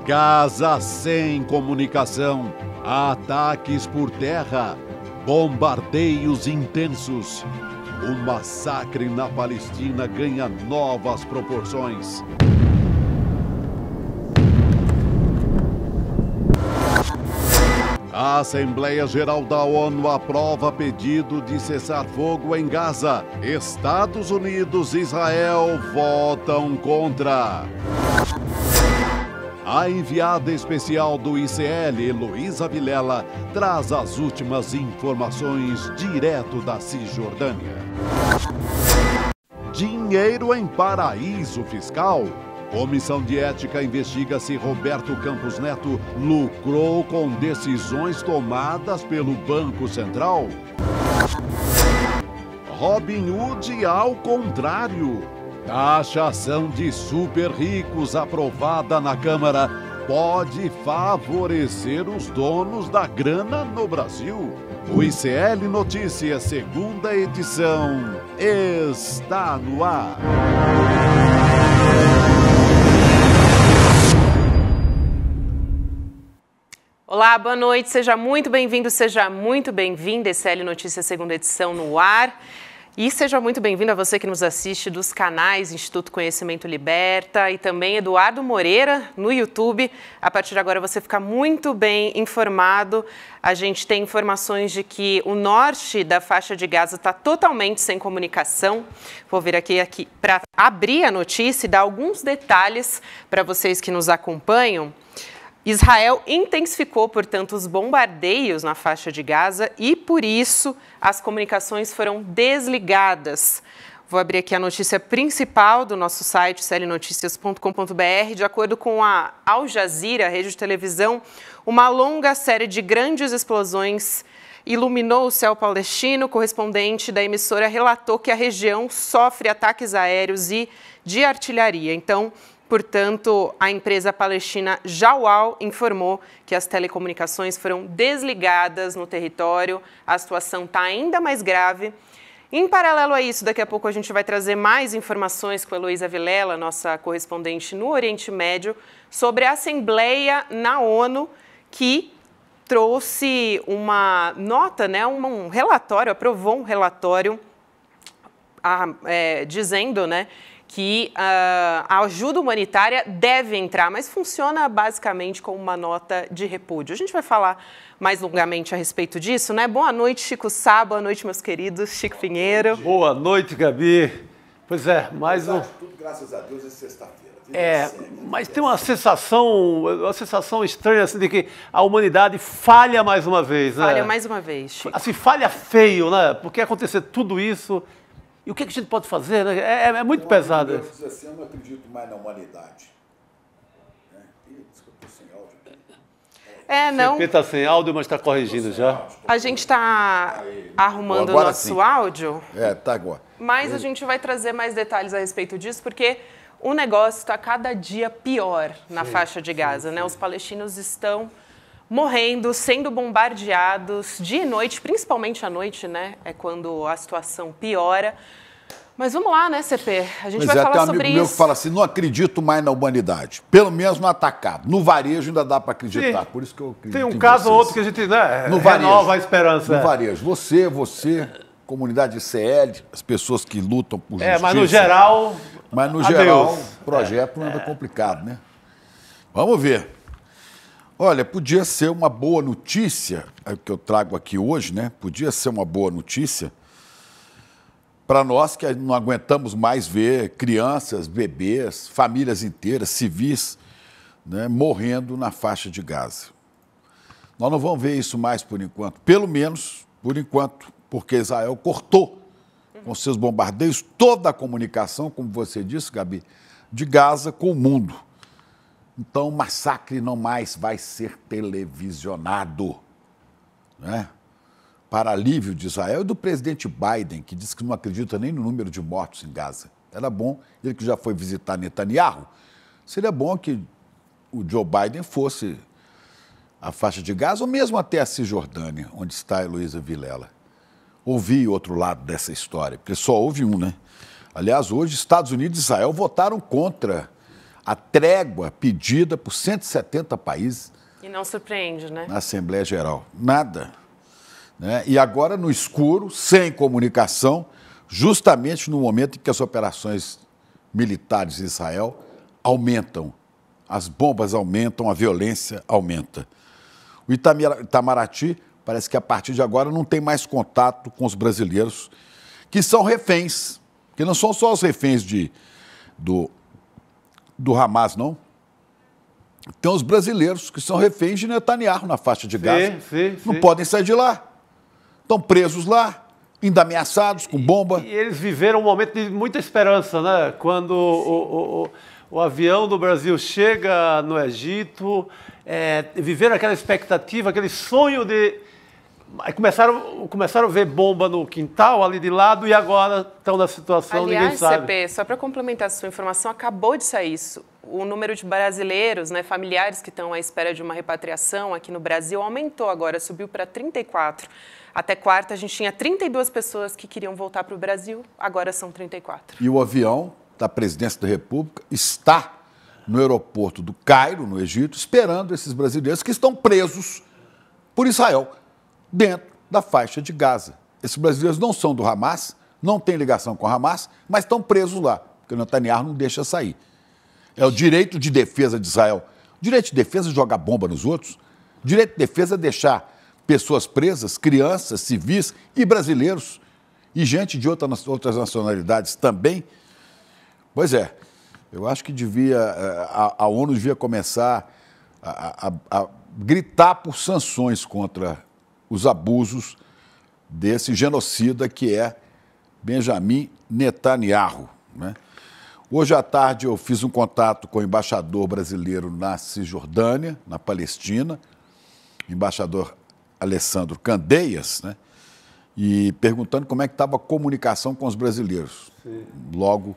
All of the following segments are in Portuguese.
Gaza sem comunicação, ataques por terra, bombardeios intensos. O massacre na Palestina ganha novas proporções. A Assembleia Geral da ONU aprova pedido de cessar fogo em Gaza. Estados Unidos e Israel votam contra. A enviada especial do ICL, Heloísa Vilela, traz as últimas informações direto da Cisjordânia. Dinheiro em paraíso fiscal? Comissão de Ética investiga se Roberto Campos Neto lucrou com decisões tomadas pelo Banco Central. Robin Hood ao contrário. Taxação de super ricos aprovada na Câmara pode favorecer os donos da grana no Brasil. O ICL Notícias, segunda edição, está no ar. Olá, boa noite, seja muito bem-vindo, seja muito bem-vinda. ICL Notícias, segunda edição no ar. E seja muito bem-vindo a você que nos assiste dos canais Instituto Conhecimento Liberta e também Eduardo Moreira no YouTube. A partir de agora você fica muito bem informado. A gente tem informações de que o norte da faixa de Gaza está totalmente sem comunicação. Vou vir aqui para abrir a notícia e dar alguns detalhes para vocês que nos acompanham. Israel intensificou, portanto, os bombardeios na faixa de Gaza e, por isso, as comunicações foram desligadas. Vou abrir aqui a notícia principal do nosso site, clnoticias.com.br. De acordo com a Al Jazeera, a rede de televisão, uma longa série de grandes explosões iluminou o céu palestino. O correspondente da emissora relatou que a região sofre ataques aéreos e de artilharia. Então, portanto, a empresa palestina Jawal informou que as telecomunicações foram desligadas no território. A situação está ainda mais grave. Em paralelo a isso, daqui a pouco a gente vai trazer mais informações com a Heloísa Vilela, nossa correspondente no Oriente Médio, sobre a Assembleia na ONU, que trouxe uma nota, um relatório, aprovou um relatório dizendo, que a ajuda humanitária deve entrar, mas funciona basicamente como uma nota de repúdio. A gente vai falar mais longamente a respeito disso, né? Boa noite, Chico Sá, boa noite, meus queridos, Chico Pinheiro. Boa noite, Gabi. Pois é, mais um... Tudo, graças a Deus, é sexta-feira. Mas tem uma sensação estranha, assim, de que a humanidade falha mais uma vez, né? Falha mais uma vez, Chico. Assim, falha feio, né? Porque acontecer tudo isso... E o que a gente pode fazer, né? É muito pesado. Eu diz assim, eu não acredito mais na humanidade. Desculpa, sem áudio. Não. O CP está sem áudio, mas está corrigindo já. A gente está arrumando o nosso áudio. Tá agora. Mas a gente vai trazer mais detalhes a respeito disso, porque o negócio está cada dia pior na faixa de Gaza, né? Os palestinos estão morrendo, sendo bombardeados dia e noite, principalmente à noite, né? É quando a situação piora. Mas vamos lá, né, CP? A gente vai falar sobre isso. Tem um amigo meu que fala assim, não acredito mais na humanidade. Pelo menos no atacado. No varejo ainda dá para acreditar. Sim. Por isso que eu acredito tem um em caso vocês. ou outro que a gente no varejo, renova a esperança. No varejo. Você, comunidade ICL, as pessoas que lutam por justiça. Mas no geral... Mas no geral, o projeto anda complicado, né? Vamos ver. Olha, podia ser uma boa notícia, é o que eu trago aqui hoje, né? Podia ser uma boa notícia para nós que não aguentamos mais ver crianças, bebês, famílias inteiras, civis, né, morrendo na faixa de Gaza. Nós não vamos ver isso mais por enquanto, pelo menos por enquanto, porque Israel cortou com seus bombardeios toda a comunicação, como você disse, Gabi, de Gaza com o mundo. Então, o massacre não mais vai ser televisionado, né? Para alívio de Israel e do presidente Biden, que disse que não acredita nem no número de mortos em Gaza. Era bom, ele que já foi visitar Netanyahu, seria bom que o Joe Biden fosse à faixa de Gaza ou mesmo até a Cisjordânia, onde está a Heloísa Vilela. Ouvir outro lado dessa história, porque só houve um, né? Aliás, hoje, Estados Unidos e Israel votaram contra a trégua pedida por 170 países. E não surpreende, né? Na Assembleia Geral. Nada. Né? E agora no escuro, sem comunicação, justamente no momento em que as operações militares de Israel aumentam. As bombas aumentam, a violência aumenta. O Itamaraty parece que a partir de agora não tem mais contato com os brasileiros, que são reféns, que não são só os reféns do Hamas, não. Tem os brasileiros que são reféns de Netanyahu na faixa de Gaza. Não podem sair de lá. Estão presos lá, ainda ameaçados com bomba. E eles viveram um momento de muita esperança, né? Quando o avião do Brasil chega no Egito, viveram aquela expectativa, aquele sonho de... Começaram a ver bomba no quintal ali de lado e agora estão na situação, ninguém sabe. Aliás, CP, só para complementar a sua informação, acabou de sair isso. O número de brasileiros, né, familiares que estão à espera de uma repatriação aqui no Brasil aumentou agora, subiu para 34. Até quarta a gente tinha 32 pessoas que queriam voltar para o Brasil, agora são 34. E o avião da Presidência da República está no aeroporto do Cairo, no Egito, esperando esses brasileiros que estão presos por Israel, dentro da faixa de Gaza. Esses brasileiros não são do Hamas, não têm ligação com o Hamas, mas estão presos lá, porque o Netanyahu não deixa sair. É o direito de defesa de Israel. O direito de defesa é jogar bomba nos outros. O direito de defesa é deixar pessoas presas, crianças, civis e brasileiros, e gente de outras nacionalidades também. Pois é, eu acho que a ONU devia começar a gritar por sanções contra os abusos desse genocida que é Benjamin Netanyahu, né? Hoje à tarde eu fiz um contato com o embaixador brasileiro na Cisjordânia, na Palestina, embaixador Alessandro Candeias, né? E perguntando como é que estava a comunicação com os brasileiros. Sim. Logo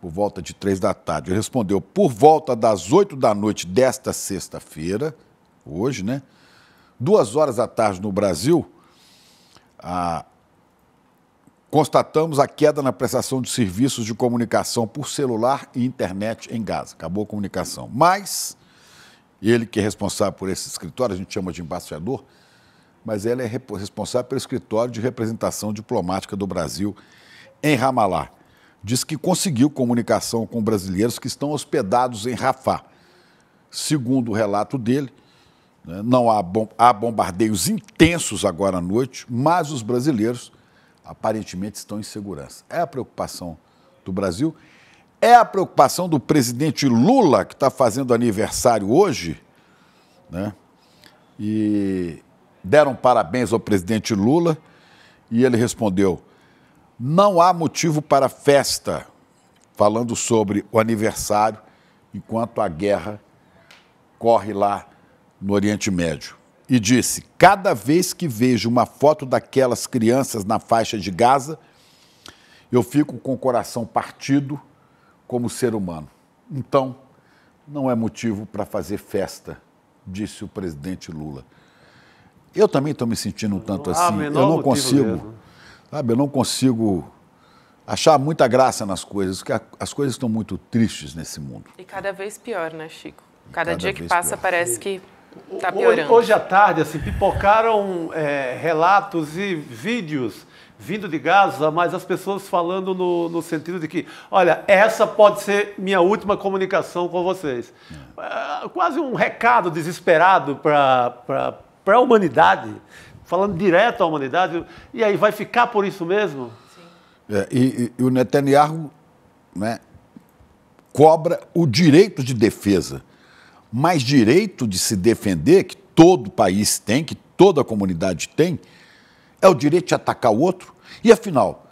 por volta de 3 da tarde. Ele respondeu, por volta das 8 da noite desta sexta-feira, hoje, né? 2 horas da tarde no Brasil, constatamos a queda na prestação de serviços de comunicação por celular e internet em Gaza. Acabou a comunicação. Mas, ele que é responsável por esse escritório, a gente chama de embaixador, mas ele é responsável pelo escritório de representação diplomática do Brasil em Ramallah. Diz que conseguiu comunicação com brasileiros que estão hospedados em Rafah. Segundo o relato dele, não há bombardeios intensos agora à noite, mas os brasileiros aparentemente estão em segurança. É a preocupação do Brasil, é a preocupação do presidente Lula, que está fazendo aniversário hoje, né? E deram parabéns ao presidente Lula e ele respondeu, não há motivo para festa, falando sobre o aniversário, enquanto a guerra corre lá no Oriente Médio. E disse, cada vez que vejo uma foto daquelas crianças na faixa de Gaza, eu fico com o coração partido como ser humano. Então, não é motivo para fazer festa, disse o presidente Lula. Eu também estou me sentindo um tanto assim. Eu não consigo, sabe, eu não consigo achar muita graça nas coisas, porque as coisas estão muito tristes nesse mundo. E cada vez pior, né, Chico? Cada dia que passa parece que está piorando. Hoje à tarde, assim, pipocaram relatos e vídeos vindo de Gaza, mas as pessoas falando no sentido de que, olha, essa pode ser minha última comunicação com vocês. Quase um recado desesperado para a humanidade, falando direto à humanidade. E aí, vai ficar por isso mesmo? Sim. E o Netanyahu, né, cobra o direito de defesa. Mas direito de se defender, que todo país tem, que toda comunidade tem, é o direito de atacar o outro. E, afinal,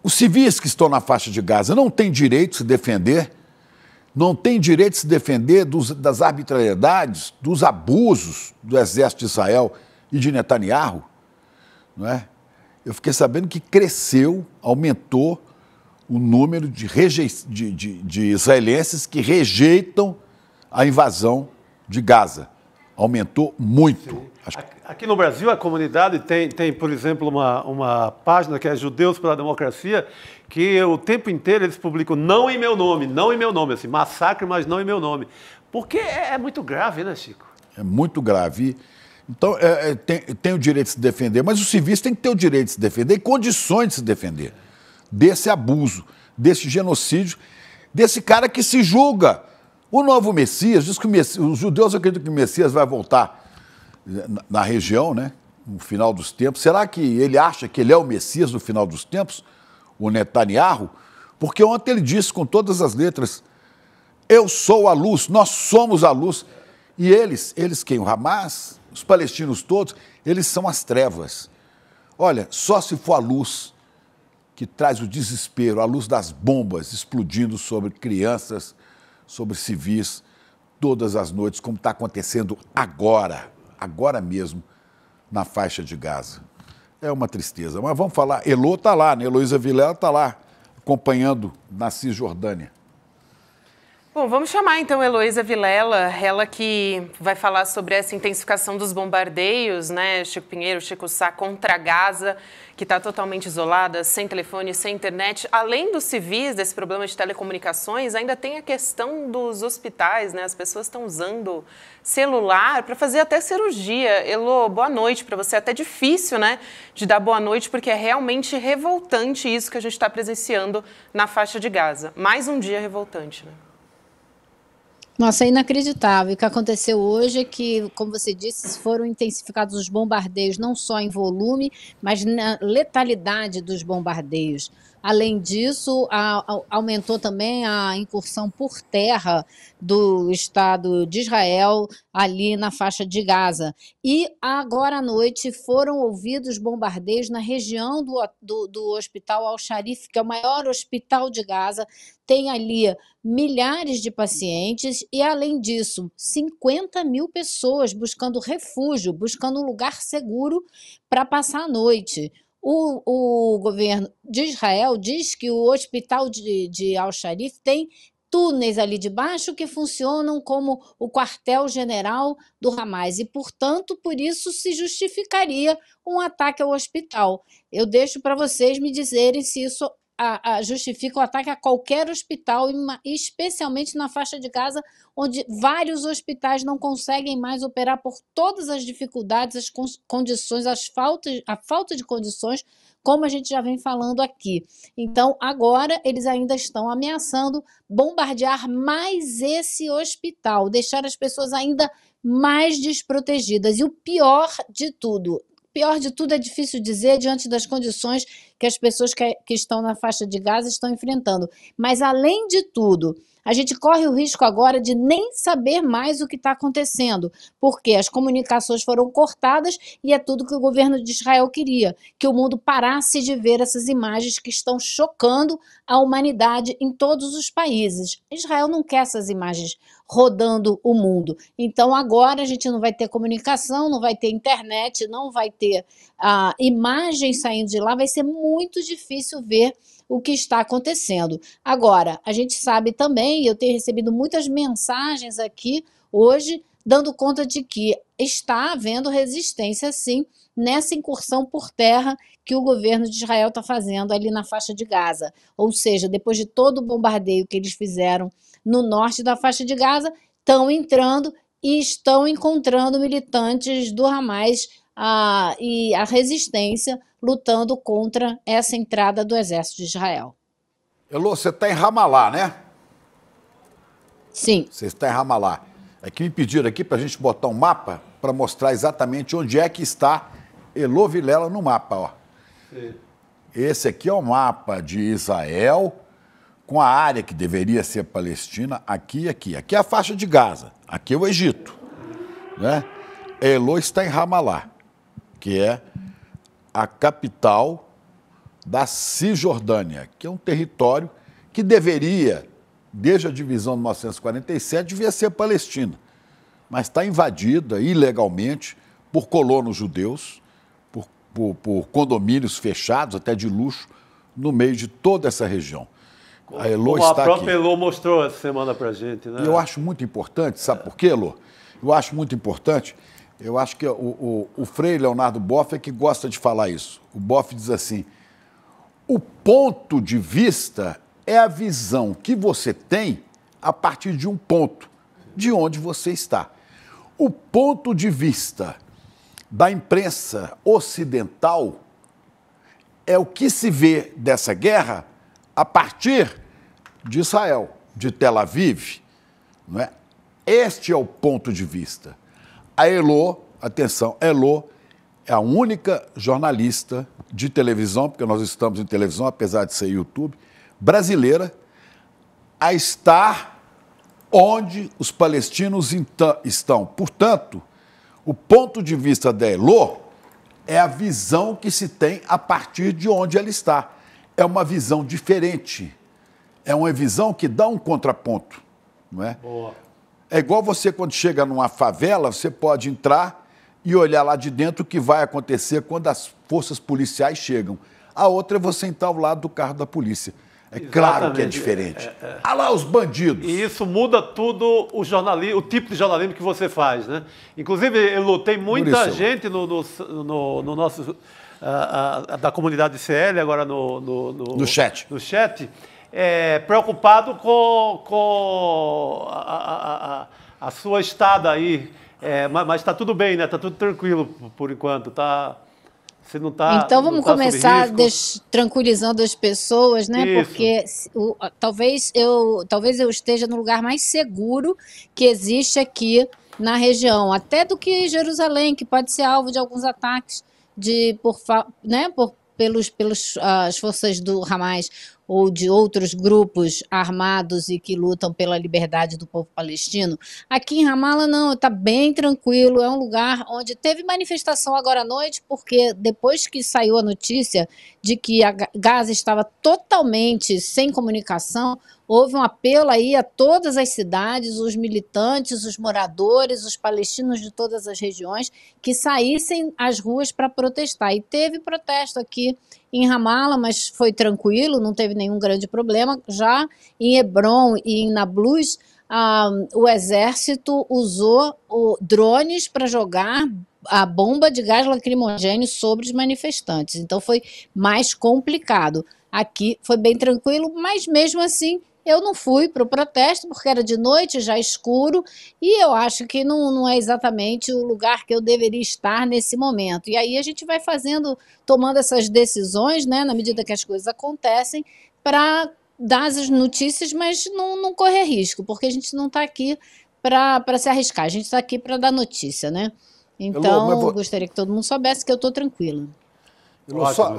os civis que estão na faixa de Gaza não têm direito de se defender, não têm direito de se defender das arbitrariedades, dos abusos do exército de Israel e de Netanyahu, não é? Eu fiquei sabendo que cresceu, aumentou o número de israelenses que rejeitam a invasão de Gaza. aumentou muito. Aqui no Brasil, a comunidade tem por exemplo, uma página que é Judeus pela Democracia, que o tempo inteiro eles publicam não em meu nome, assim, massacre, mas não em meu nome. Porque é muito grave, né, Chico? É muito grave. Então, tem o direito de se defender, mas os civis têm que ter o direito de se defender e condições de se defender desse abuso, desse genocídio, desse cara que se julga. O novo Messias, diz que os judeus acreditam que o Messias vai voltar na região, né, no final dos tempos. Será que ele acha que ele é o Messias no final dos tempos, o Netanyahu? Porque ontem ele disse com todas as letras, eu sou a luz, nós somos a luz. E eles quem? O Hamas, os palestinos todos, eles são as trevas. Olha, só se for a luz que traz o desespero, a luz das bombas explodindo sobre crianças, sobre civis, todas as noites, como está acontecendo agora mesmo, na faixa de Gaza. É uma tristeza. Mas vamos falar, Elô está lá, né? Heloísa Vilela está lá, acompanhando na Cisjordânia. Bom, vamos chamar então Heloísa Vilela, ela que vai falar sobre essa intensificação dos bombardeios, né, Chico Pinheiro, Chico Sá, contra Gaza, que está totalmente isolada, sem telefone, sem internet. Além dos civis, desse problema de telecomunicações, ainda tem a questão dos hospitais, né? As pessoas estão usando celular para fazer até cirurgia. Elô, boa noite para você. É até difícil, né, de dar boa noite, porque é realmente revoltante isso que a gente está presenciando na faixa de Gaza. Mais um dia revoltante, né? Nossa, é inacreditável. O que aconteceu hoje é que, como você disse, foram intensificados os bombardeios, não só em volume, mas na letalidade dos bombardeios. Além disso, aumentou também a incursão por terra do Estado de Israel ali na faixa de Gaza. E agora à noite foram ouvidos bombardeios na região do Hospital Al-Sharif, que é o maior hospital de Gaza. Tem ali milhares de pacientes e, além disso, 50 mil pessoas buscando refúgio, buscando um lugar seguro para passar a noite. O governo de Israel diz que o hospital de Al-Sharif tem túneis ali de baixo que funcionam como o quartel-general do Hamas e, portanto, por isso se justificaria um ataque ao hospital. Eu deixo para vocês me dizerem se isso justifica o ataque a qualquer hospital, especialmente na faixa de Gaza, onde vários hospitais não conseguem mais operar por todas as dificuldades, as condições, a falta de condições, como a gente já vem falando aqui. Então, agora, eles ainda estão ameaçando bombardear mais esse hospital, deixar as pessoas ainda mais desprotegidas. E o pior de tudo é difícil dizer diante das condições que as pessoas que estão na faixa de Gaza estão enfrentando. Mas, além de tudo, a gente corre o risco agora de nem saber mais o que está acontecendo, porque as comunicações foram cortadas e é tudo que o governo de Israel queria, que o mundo parasse de ver essas imagens que estão chocando a humanidade em todos os países. Israel não quer essas imagens rodando o mundo. Então agora a gente não vai ter comunicação, não vai ter internet, não vai ter imagens saindo de lá, vai ser muito difícil ver o que está acontecendo. Agora, a gente sabe também, eu tenho recebido muitas mensagens aqui hoje, dando conta de que está havendo resistência, sim, nessa incursão por terra que o governo de Israel está fazendo ali na faixa de Gaza. Ou seja, depois de todo o bombardeio que eles fizeram no norte da faixa de Gaza, estão entrando e estão encontrando militantes do Hamas e a resistência lutando contra essa entrada do exército de Israel. Elô, você está em Ramallah, né? Sim. Você está em Ramallah. É que me pediram aqui para a gente botar um mapa para mostrar exatamente onde é que está Elô Vilela no mapa, ó. Sim. Esse aqui é o mapa de Israel, com a área que deveria ser Palestina, aqui e aqui. Aqui é a faixa de Gaza, aqui é o Egito, né? Elô está em Ramallah, que é a capital da Cisjordânia, que é um território que deveria, desde a divisão de 1947, devia ser Palestina, mas está invadida ilegalmente por colonos judeus, por condomínios fechados, até de luxo, no meio de toda essa região. A Elô está aqui. A própria Elô mostrou essa semana para a gente, né? E eu acho muito importante, sabe por quê, Elô? eu acho muito importante, eu acho que o Frei Leonardo Boff é que gosta de falar isso. O Boff diz assim, o ponto de vista é a visão que você tem a partir de um ponto, de onde você está. O ponto de vista da imprensa ocidental é o que se vê dessa guerra a partir de Israel, de Tel Aviv, não é? Este é o ponto de vista. A Elo, atenção, Elo é a única jornalista de televisão, porque nós estamos em televisão, apesar de ser YouTube, brasileira, a estar onde os palestinos estão. Portanto, o ponto de vista da Elo é a visão que se tem a partir de onde ela está. É uma visão diferente. É uma visão que dá um contraponto, não é? Boa. É igual você, quando chega numa favela, você pode entrar e olhar lá de dentro o que vai acontecer quando as forças policiais chegam. A outra é você entrar ao lado do carro da polícia. É claro que é diferente. Olha lá os bandidos. E isso muda tudo o jornalismo, o tipo de jornalismo que você faz, né? Inclusive, Elo, tem muita gente no nosso da comunidade CL agora no chat. No chat, preocupado com a sua estada aí. Mas está tudo bem, né? Está tudo tranquilo por enquanto. Você não está. Então vamos começar tranquilizando as pessoas, né? Isso. Porque talvez eu esteja no lugar mais seguro que existe aqui na região, até do que Jerusalém, que pode ser alvo de alguns ataques pelas forças do Hamas ou de outros grupos armados e que lutam pela liberdade do povo palestino. Aqui em Ramallah não, está bem tranquilo, é um lugar onde teve manifestação agora à noite, porque depois que saiu a notícia de que a Gaza estava totalmente sem comunicação, houve um apelo aí a todas as cidades, os militantes, os moradores, os palestinos de todas as regiões, que saíssem às ruas para protestar. E teve protesto aqui em Ramallah, mas foi tranquilo, não teve nenhum grande problema. Já em Hebron e em Nablus, o exército usou drones para jogar a bomba de gás lacrimogêneo sobre os manifestantes. Então foi mais complicado. Aqui foi bem tranquilo, mas mesmo assim eu não fui para o protesto, porque era de noite, já escuro, e eu acho que não é exatamente o lugar que eu deveria estar nesse momento. E aí a gente vai tomando essas decisões, né, na medida que as coisas acontecem, para dar as notícias, mas não correr risco, porque a gente não está aqui para se arriscar, a gente está aqui para dar notícia, né? Então, eu gostaria que todo mundo soubesse que eu estou tranquila.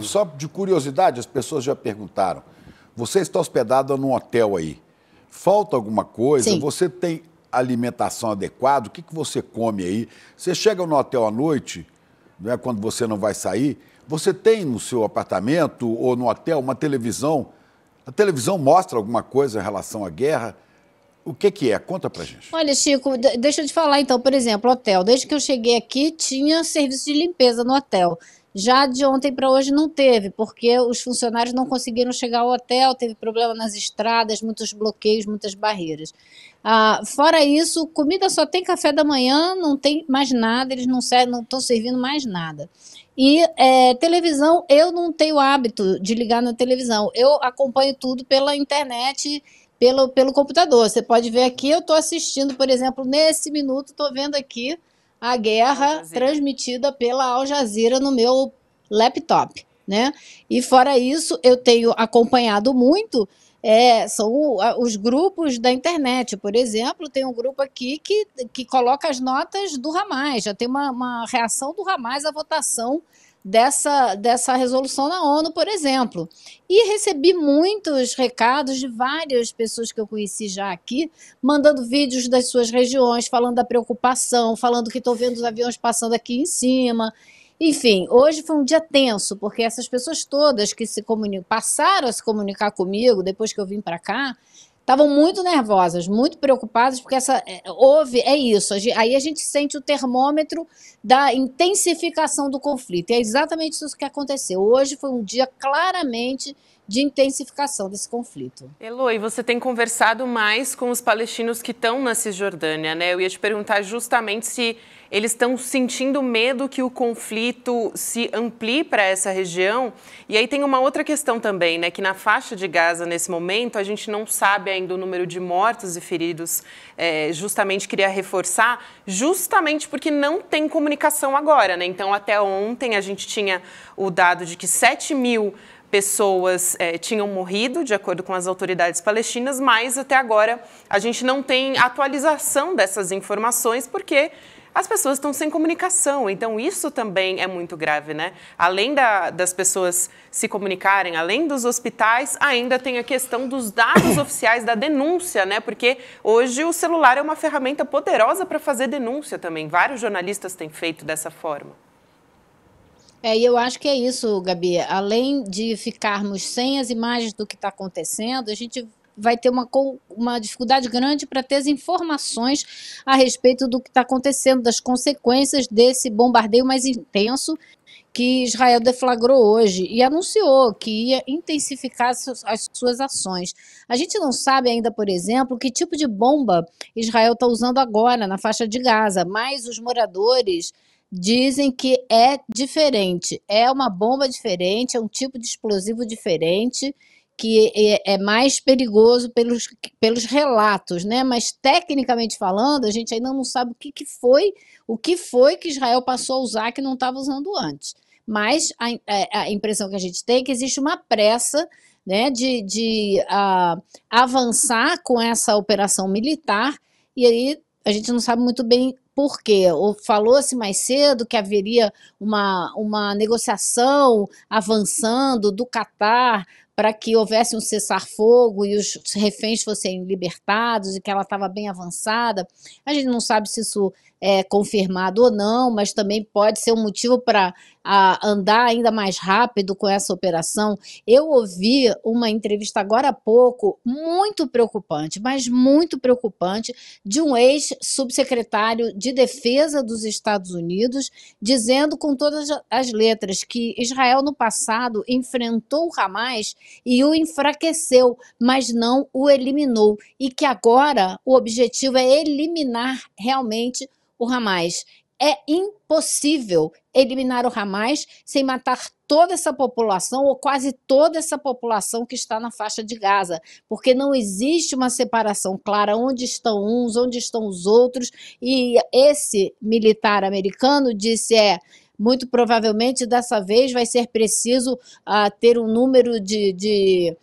Só de curiosidade, as pessoas já perguntaram. Você está hospedada num hotel aí. Falta alguma coisa? Sim. Você tem alimentação adequada? O que você come aí? Você chega no hotel à noite, né, quando você não vai sair, você tem no seu apartamento ou no hotel uma televisão. A televisão mostra alguma coisa em relação à guerra? O que é? Conta pra gente. Olha, Chico, deixa eu te falar então, por exemplo, hotel. Desde que eu cheguei aqui, tinha serviço de limpeza no hotel. Já de ontem para hoje não teve, porque os funcionários não conseguiram chegar ao hotel, teve problema nas estradas, muitos bloqueios, muitas barreiras. Fora isso, comida só tem café da manhã, não tem mais nada, eles não estão servindo mais nada. E televisão, eu não tenho hábito de ligar na televisão, eu acompanho tudo pela internet, pelo computador. Você pode ver aqui, eu estou assistindo, por exemplo, nesse minuto, estou vendo aqui a guerra transmitida pela Al Jazeera no meu laptop, né? E fora isso, eu tenho acompanhado muito, são os grupos da internet, por exemplo, tem um grupo aqui que coloca as notas do Hamas, já tem uma reação do Hamas à votação dessa resolução na ONU, por exemplo. E recebi muitos recados de várias pessoas que eu conheci já aqui, mandando vídeos das suas regiões, falando da preocupação, falando que estão vendo os aviões passando aqui em cima. Enfim, hoje foi um dia tenso, porque essas pessoas todas que passaram a se comunicar comigo depois que eu vim para cá, estavam muito nervosas, muito preocupadas, porque isso. Aí a gente sente o termômetro da intensificação do conflito. E é exatamente isso que aconteceu. Hoje foi um dia claramente de intensificação desse conflito. Eloy, você tem conversado mais com os palestinos que estão na Cisjordânia, né? Eu ia te perguntar justamente se eles estão sentindo medo que o conflito se amplie para essa região. E aí tem uma outra questão também, né? Que na faixa de Gaza, nesse momento, a gente não sabe ainda o número de mortos e feridos. Justamente queria reforçar, justamente porque não tem comunicação agora, né? Então, até ontem a gente tinha o dado de que 7.000 pessoas tinham morrido, de acordo com as autoridades palestinas, mas até agora a gente não tem atualização dessas informações, porque as pessoas estão sem comunicação. Então, isso também é muito grave, né? Além das pessoas se comunicarem, além dos hospitais, ainda tem a questão dos dados oficiais da denúncia, né? Porque hoje o celular é uma ferramenta poderosa para fazer denúncia também. Vários jornalistas têm feito dessa forma. E eu acho que é isso, Gabi. Além de ficarmos sem as imagens do que está acontecendo, a gente vai ter uma dificuldade grande para ter as informações a respeito do que está acontecendo, das consequências desse bombardeio mais intenso que Israel deflagrou hoje e anunciou que ia intensificar as suas ações. A gente não sabe ainda, por exemplo, que tipo de bomba Israel está usando agora na faixa de Gaza, mas os moradores dizem que é diferente, é uma bomba diferente, é um tipo de explosivo diferente, que é mais perigoso pelos relatos, né? Mas tecnicamente falando, a gente ainda não sabe o que foi que Israel passou a usar que não estava usando antes. Mas a impressão que a gente tem é que existe uma pressa, né, de avançar com essa operação militar, e aí a gente não sabe muito bem por quê. Falou-se mais cedo que haveria uma negociação avançando do Catar para que houvesse um cessar-fogo e os reféns fossem libertados e que ela estava bem avançada. A gente não sabe se isso é confirmado ou não, mas também pode ser um motivo para andar ainda mais rápido com essa operação. Eu ouvi uma entrevista agora há pouco, muito preocupante, mas muito preocupante, de um ex-subsecretário de Defesa dos Estados Unidos, dizendo com todas as letras que Israel no passado enfrentou o Hamas e o enfraqueceu, mas não o eliminou, e que agora o objetivo é eliminar realmente o Hamas. É impossível eliminar o Hamas sem matar toda essa população, ou quase toda essa população que está na faixa de Gaza, porque não existe uma separação clara onde estão uns, onde estão os outros, e esse militar americano disse, muito provavelmente dessa vez vai ser preciso ter um número de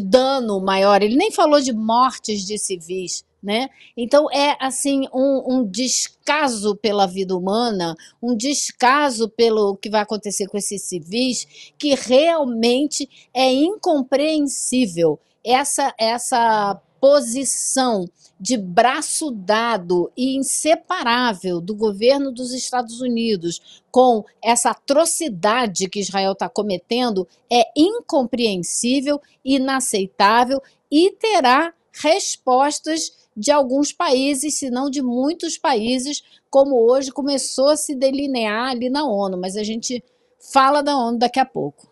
dano maior. Ele nem falou de mortes de civis, né? Então é assim um descaso pela vida humana, um descaso pelo que vai acontecer com esses civis, que realmente é incompreensível essa posição de braço dado e inseparável do governo dos Estados Unidos com essa atrocidade que Israel está cometendo. É incompreensível, inaceitável, e terá respostas de alguns países, se não de muitos países, como hoje começou a se delinear ali na ONU, mas a gente fala da ONU daqui a pouco.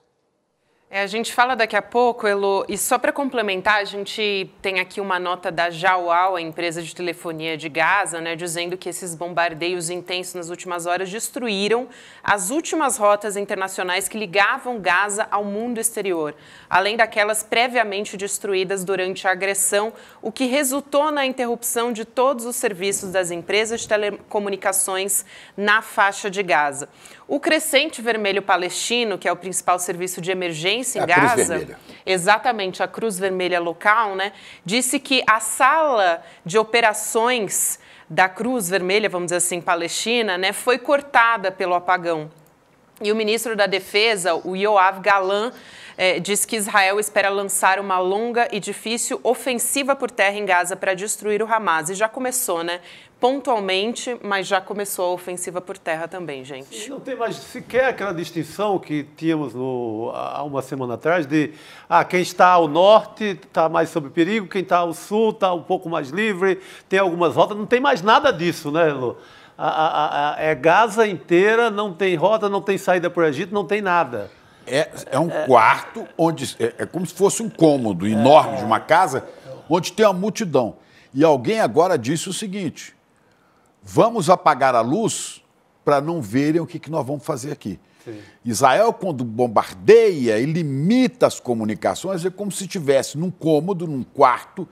A gente fala daqui a pouco, Elo, e só para complementar, a gente tem aqui uma nota da Jawal, a empresa de telefonia de Gaza, né, dizendo que esses bombardeios intensos nas últimas horas destruíram as últimas rotas internacionais que ligavam Gaza ao mundo exterior, além daquelas previamente destruídas durante a agressão, o que resultou na interrupção de todos os serviços das empresas de telecomunicações na faixa de Gaza. O Crescente Vermelho Palestino, que é o principal serviço de emergência em Gaza, Cruz Vermelha. Exatamente, a Cruz Vermelha local, né, disse que a sala de operações da Cruz Vermelha, vamos dizer assim, palestina, né, foi cortada pelo apagão. E o ministro da Defesa, o Yoav Galan, diz que Israel espera lançar uma longa e difícil ofensiva por terra em Gaza para destruir o Hamas. E já começou, né? Pontualmente, mas já começou a ofensiva por terra também, gente. Não tem mais sequer aquela distinção que tínhamos há uma semana atrás de quem está ao norte está mais sob perigo, quem está ao sul está um pouco mais livre, tem algumas rotas. Não tem mais nada disso, né, Lu? É Gaza inteira, não tem rota, não tem saída para o Egito, não tem nada. É um quarto onde é como se fosse um cômodo enorme de uma casa onde tem uma multidão. E alguém agora disse o seguinte: vamos apagar a luz para não verem o que nós vamos fazer aqui. Sim. Israel, quando bombardeia e limita as comunicações, é como se estivesse num cômodo, num quarto,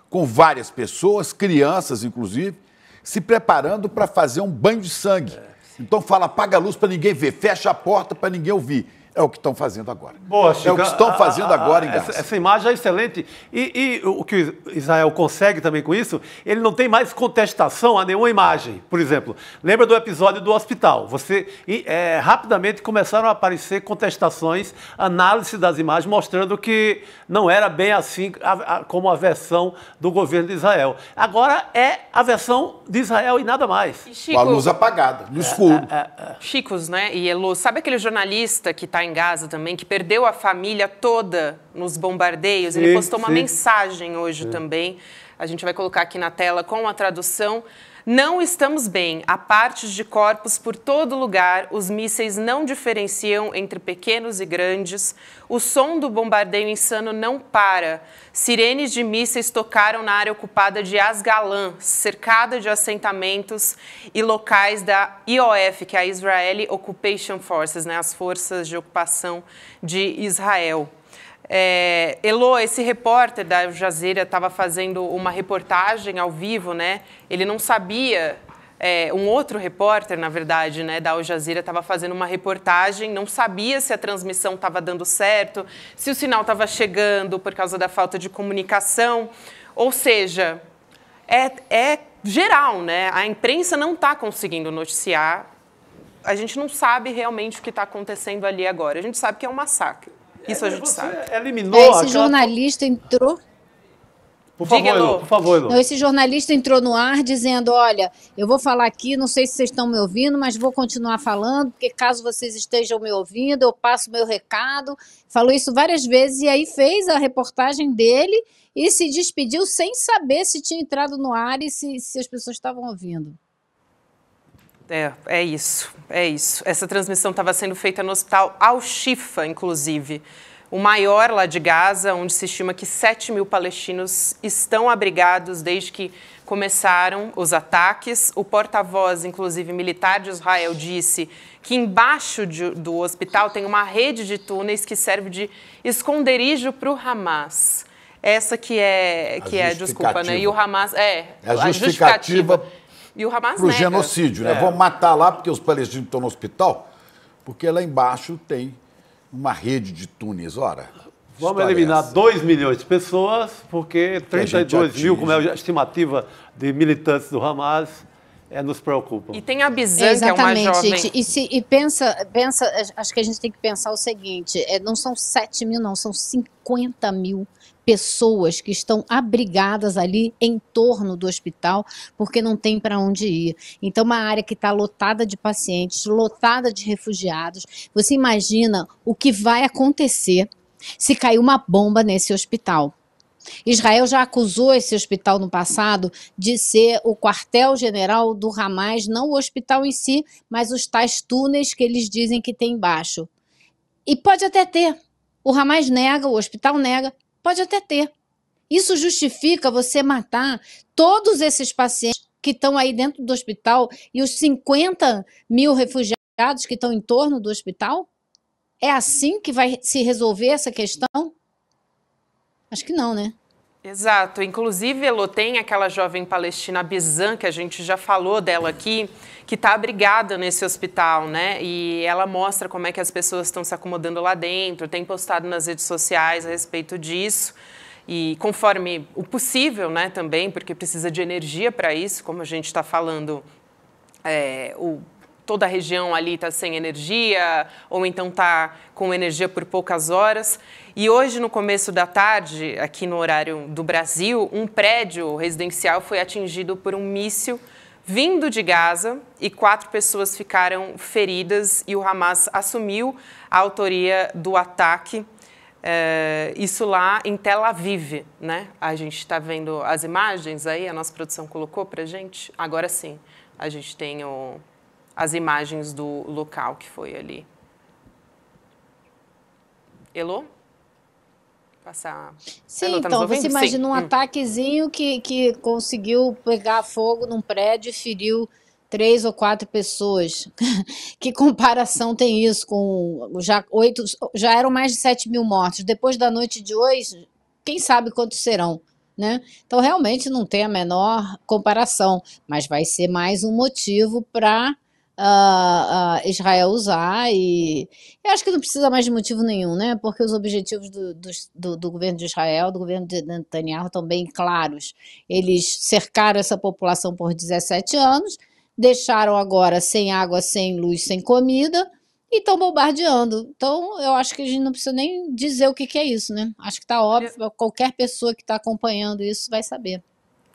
com várias pessoas, crianças inclusive, se preparando para fazer um banho de sangue. Então fala, apaga a luz para ninguém ver, fecha a porta para ninguém ouvir. É o que estão fazendo agora. Boa, Chico, é o que estão fazendo agora em Gaza. Essa imagem é excelente. E o que Israel consegue também com isso, ele não tem mais contestação a nenhuma imagem. Por exemplo, lembra do episódio do hospital? Rapidamente começaram a aparecer contestações, análise das imagens, mostrando que não era bem assim como a versão do governo de Israel. Agora é a versão de Israel e nada mais. E Chico, com a luz apagada, no escuro. Chicos, né? E Elô, sabe aquele jornalista que está em Gaza também, que perdeu a família toda nos bombardeios? Ele postou uma mensagem hoje também, a gente vai colocar aqui na tela com a tradução. Não estamos bem, há partes de corpos por todo lugar, os mísseis não diferenciam entre pequenos e grandes, o som do bombardeio insano não para. Sirenes de mísseis tocaram na área ocupada de Asgalan, cercada de assentamentos e locais da IOF, que é a Israeli Occupation Forces, né, as forças de ocupação de Israel. Elô, esse repórter da Al Jazeera estava fazendo uma reportagem ao vivo, né? Ele não sabia, um outro repórter, na verdade, né, da Al Jazeera estava fazendo uma reportagem, não sabia se a transmissão estava dando certo, se o sinal estava chegando por causa da falta de comunicação. Ou seja, é geral, né? A imprensa não está conseguindo noticiar. A gente não sabe realmente o que está acontecendo ali agora. A gente sabe que é um massacre. Isso a gente sabe. Esse jornalista entrou... Por favor, Elô. Esse jornalista entrou no ar dizendo, olha, eu vou falar aqui, não sei se vocês estão me ouvindo, mas vou continuar falando, porque caso vocês estejam me ouvindo, eu passo meu recado. Falou isso várias vezes e aí fez a reportagem dele e se despediu sem saber se tinha entrado no ar e se as pessoas estavam ouvindo. É isso. Essa transmissão estava sendo feita no hospital Al-Shifa, inclusive, o maior lá de Gaza, onde se estima que 7.000 palestinos estão abrigados desde que começaram os ataques. O porta-voz, inclusive, militar de Israel, disse que embaixo do hospital tem uma rede de túneis que serve de esconderijo para o Hamas. Essa que é a desculpa, né? E o Hamas... a justificativa... E o Hamas para o genocídio, né? Vão matar lá porque os palestinos estão no hospital, porque lá embaixo tem uma rede de túneis. Ora, vamos eliminar 2 milhões de pessoas, porque 32 mil, como é a estimativa de militantes do Hamas, nos preocupa. E tem a Bizan, que é uma jovem... E pensa, acho que a gente tem que pensar o seguinte, não são 7 mil, não, são 50 mil pessoas que estão abrigadas ali em torno do hospital, porque não tem para onde ir. Então, uma área que está lotada de pacientes, lotada de refugiados. Você imagina o que vai acontecer se cair uma bomba nesse hospital. Israel já acusou esse hospital no passado de ser o quartel-general do Hamas, não o hospital em si, mas os tais túneis que eles dizem que tem embaixo. E pode até ter. O Hamas nega, o hospital nega, pode até ter. Isso justifica você matar todos esses pacientes que estão aí dentro do hospital e os 50 mil refugiados que estão em torno do hospital? É assim que vai se resolver essa questão? Acho que não, né? Exato. Inclusive, Elô, tem aquela jovem palestina Bizan, que a gente já falou dela aqui, que está abrigada nesse hospital, né? E ela mostra como é que as pessoas estão se acomodando lá dentro, tem postado nas redes sociais a respeito disso. E conforme o possível, né, também, porque precisa de energia para isso, como a gente está falando, toda a região ali está sem energia, ou então está com energia por poucas horas. E hoje, no começo da tarde, aqui no horário do Brasil, um prédio residencial foi atingido por um míssil vindo de Gaza e 4 pessoas ficaram feridas e o Hamas assumiu a autoria do ataque. Isso lá em Tel Aviv, né? A gente está vendo as imagens aí, a nossa produção colocou para a gente. Agora sim, a gente tem as imagens do local que foi ali. Elô? Passar. Sim, Elô, tá nos então, ouvindo? você imagina Sim. um ataquezinho que conseguiu pegar fogo num prédio e feriu 3 ou 4 pessoas. Que comparação tem isso com já eram mais de 7.000 mortos. Depois da noite de hoje, quem sabe quantos serão, né? Então, realmente não tem a menor comparação, mas vai ser mais um motivo para Israel usar e eu acho que não precisa mais de motivo nenhum, né? Porque os objetivos do governo de Israel, do governo de Netanyahu, estão bem claros. Eles cercaram essa população por 17 anos, deixaram agora sem água, sem luz, sem comida e estão bombardeando. Então, eu acho que a gente não precisa nem dizer o que é isso, né? Acho que está óbvio, qualquer pessoa que está acompanhando isso vai saber.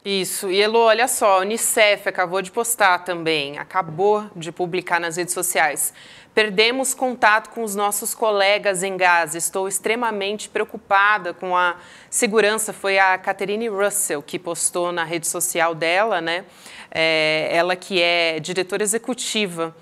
Isso. E, Elô, olha só, a Unicef acabou de postar também, acabou de publicar nas redes sociais. Perdemos contato com os nossos colegas em Gaza. Estou extremamente preocupada com a segurança. Foi a Catherine Russell que postou na rede social dela, né? Ela que é diretora executiva.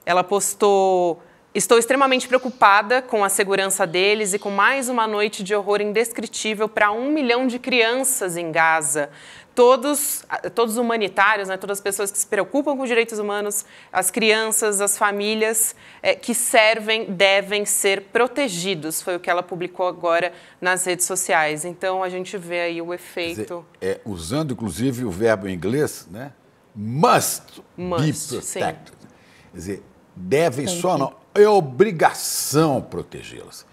Ela postou: estou extremamente preocupada com a segurança deles e com mais uma noite de horror indescritível para 1 milhão de crianças em Gaza. Todos os humanitários, né, todas as pessoas que se preocupam com direitos humanos, as crianças, as famílias que servem devem ser protegidos. Foi o que ela publicou agora nas redes sociais. Então, a gente vê aí o efeito. Quer dizer, usando, inclusive, o verbo em inglês, né? Must be protected. Sim. Quer dizer, devem só não. É obrigação protegê-las.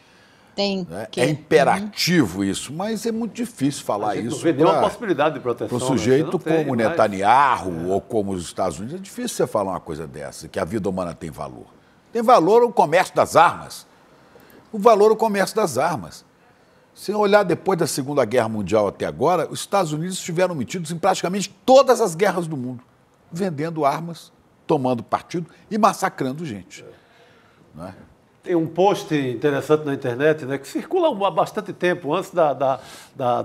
Tem Né? que... É imperativo isso, mas é muito difícil falar isso. Não vê nenhuma possibilidade de proteção. Para um sujeito como Netanyahu mas... ou como os Estados Unidos, é difícil você falar uma coisa dessa, que a vida humana tem valor. Tem valor o comércio das armas. O valor o comércio das armas. Se olhar depois da Segunda Guerra Mundial até agora, os Estados Unidos estiveram metidos em praticamente todas as guerras do mundo, vendendo armas, tomando partido e massacrando gente. Não é? Tem um post interessante na internet, né, que circula há bastante tempo, antes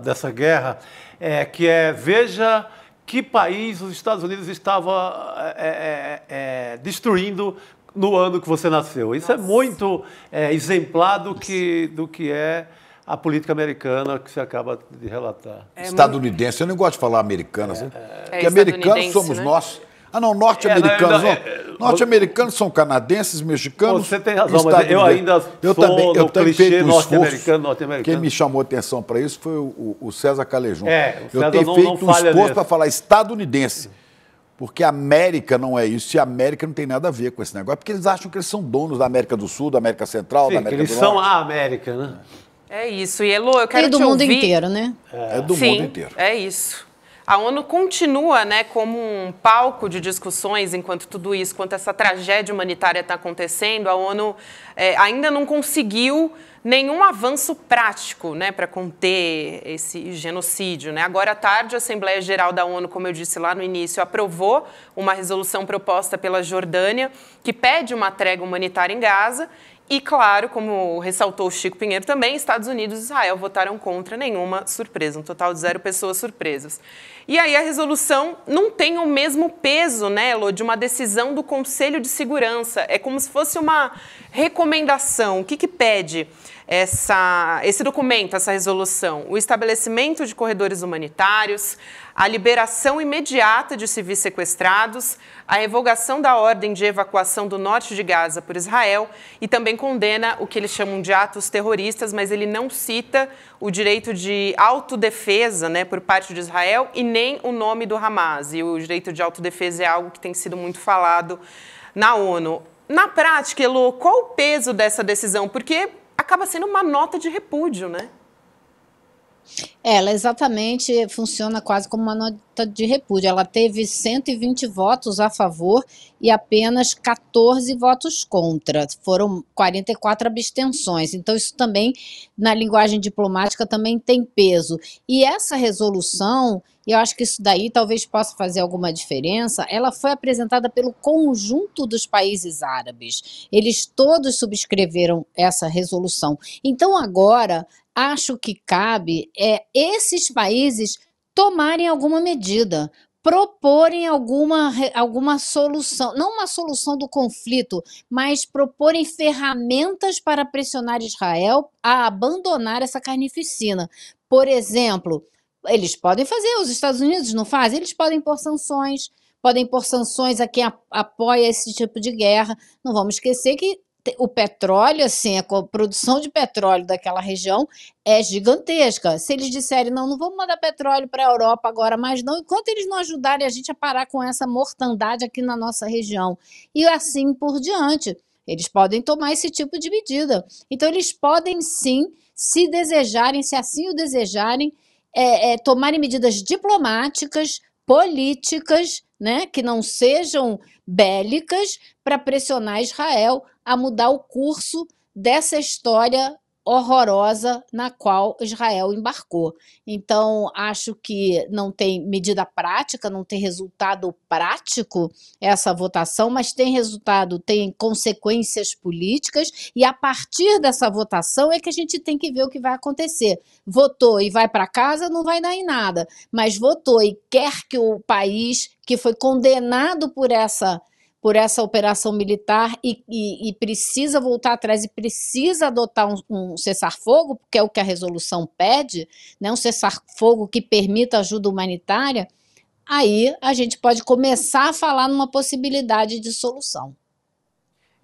dessa guerra, veja que país os Estados Unidos estava destruindo no ano que você nasceu. Isso é muito exemplar do que é a política americana que você acaba de relatar. Estadunidense, eu não gosto de falar americana, porque americanos somos, né? Nós. Ah, não, norte-americanos. Norte-americanos são canadenses, mexicanos. Você tem razão, mas eu ainda sou no clichê norte-americano. Quem me chamou a atenção para isso foi o César Calejão. Eu tenho feito um esforço para falar estadunidense. Porque a América não é isso, e a América não tem nada a ver com esse negócio, porque eles acham que eles são donos da América do Sul, da América Central, da América do Norte. Eles são a América, né? É isso. E, Elô, eu quero do te mundo ouvir... inteiro, né? É do mundo inteiro. É isso. A ONU continua, né, como um palco de discussões enquanto tudo isso, enquanto essa tragédia humanitária está acontecendo. A ONU ainda não conseguiu nenhum avanço prático, né, para conter esse genocídio, né? Agora à tarde, a Assembleia Geral da ONU, como eu disse lá no início, aprovou uma resolução proposta pela Jordânia que pede uma trégua humanitária em Gaza. E, claro, como ressaltou o Chico Pinheiro também, Estados Unidos e Israel votaram contra, nenhuma surpresa, um total de 0 pessoas surpresas. E aí a resolução não tem o mesmo peso, né, Elô, de uma decisão do Conselho de Segurança. É como se fosse uma recomendação. O que pede esse documento, essa resolução? O estabelecimento de corredores humanitários, a liberação imediata de civis sequestrados, a revogação da ordem de evacuação do norte de Gaza por Israel e também condena o que eles chamam de atos terroristas, mas ele não cita o direito de autodefesa, né, por parte de Israel e nem o nome do Hamas. E o direito de autodefesa é algo que tem sido muito falado na ONU. Na prática, Elô, qual o peso dessa decisão? Porque acaba sendo uma nota de repúdio, né? Ela exatamente funciona quase como uma nota de repúdio. Ela teve 120 votos a favor e apenas 14 votos contra. Foram 44 abstenções. Então isso também, na linguagem diplomática, também tem peso. E essa resolução, eu acho que isso daí talvez possa fazer alguma diferença, ela foi apresentada pelo conjunto dos países árabes. Eles todos subscreveram essa resolução. Então agora acho que cabe esses países tomarem alguma medida, proporem alguma solução, não uma solução do conflito, mas proporem ferramentas para pressionar Israel a abandonar essa carnificina. Por exemplo, eles podem fazer, os Estados Unidos não fazem, eles podem pôr sanções a quem apoia esse tipo de guerra. Não vamos esquecer que o petróleo, assim, a produção de petróleo daquela região é gigantesca. Se eles disserem, não vamos mandar petróleo para a Europa agora, mas não, enquanto eles não ajudarem a gente a parar com essa mortandade aqui na nossa região. E assim por diante. Eles podem tomar esse tipo de medida. Então, eles podem sim, se desejarem, se assim o desejarem, tomarem medidas diplomáticas, políticas, né, que não sejam bélicas, para pressionar Israel a mudar o curso dessa história horrorosa na qual Israel embarcou. Então, acho que não tem medida prática, não tem resultado prático essa votação, mas tem resultado, tem consequências políticas, e a partir dessa votação é que a gente tem que ver o que vai acontecer. Votou e vai para casa, não vai dar em nada, mas votou e quer que o país que foi condenado por essa operação militar e precisa voltar atrás e precisa adotar um cessar-fogo, porque é o que a resolução pede, né, um cessar-fogo que permita ajuda humanitária, aí a gente pode começar a falar numa possibilidade de solução.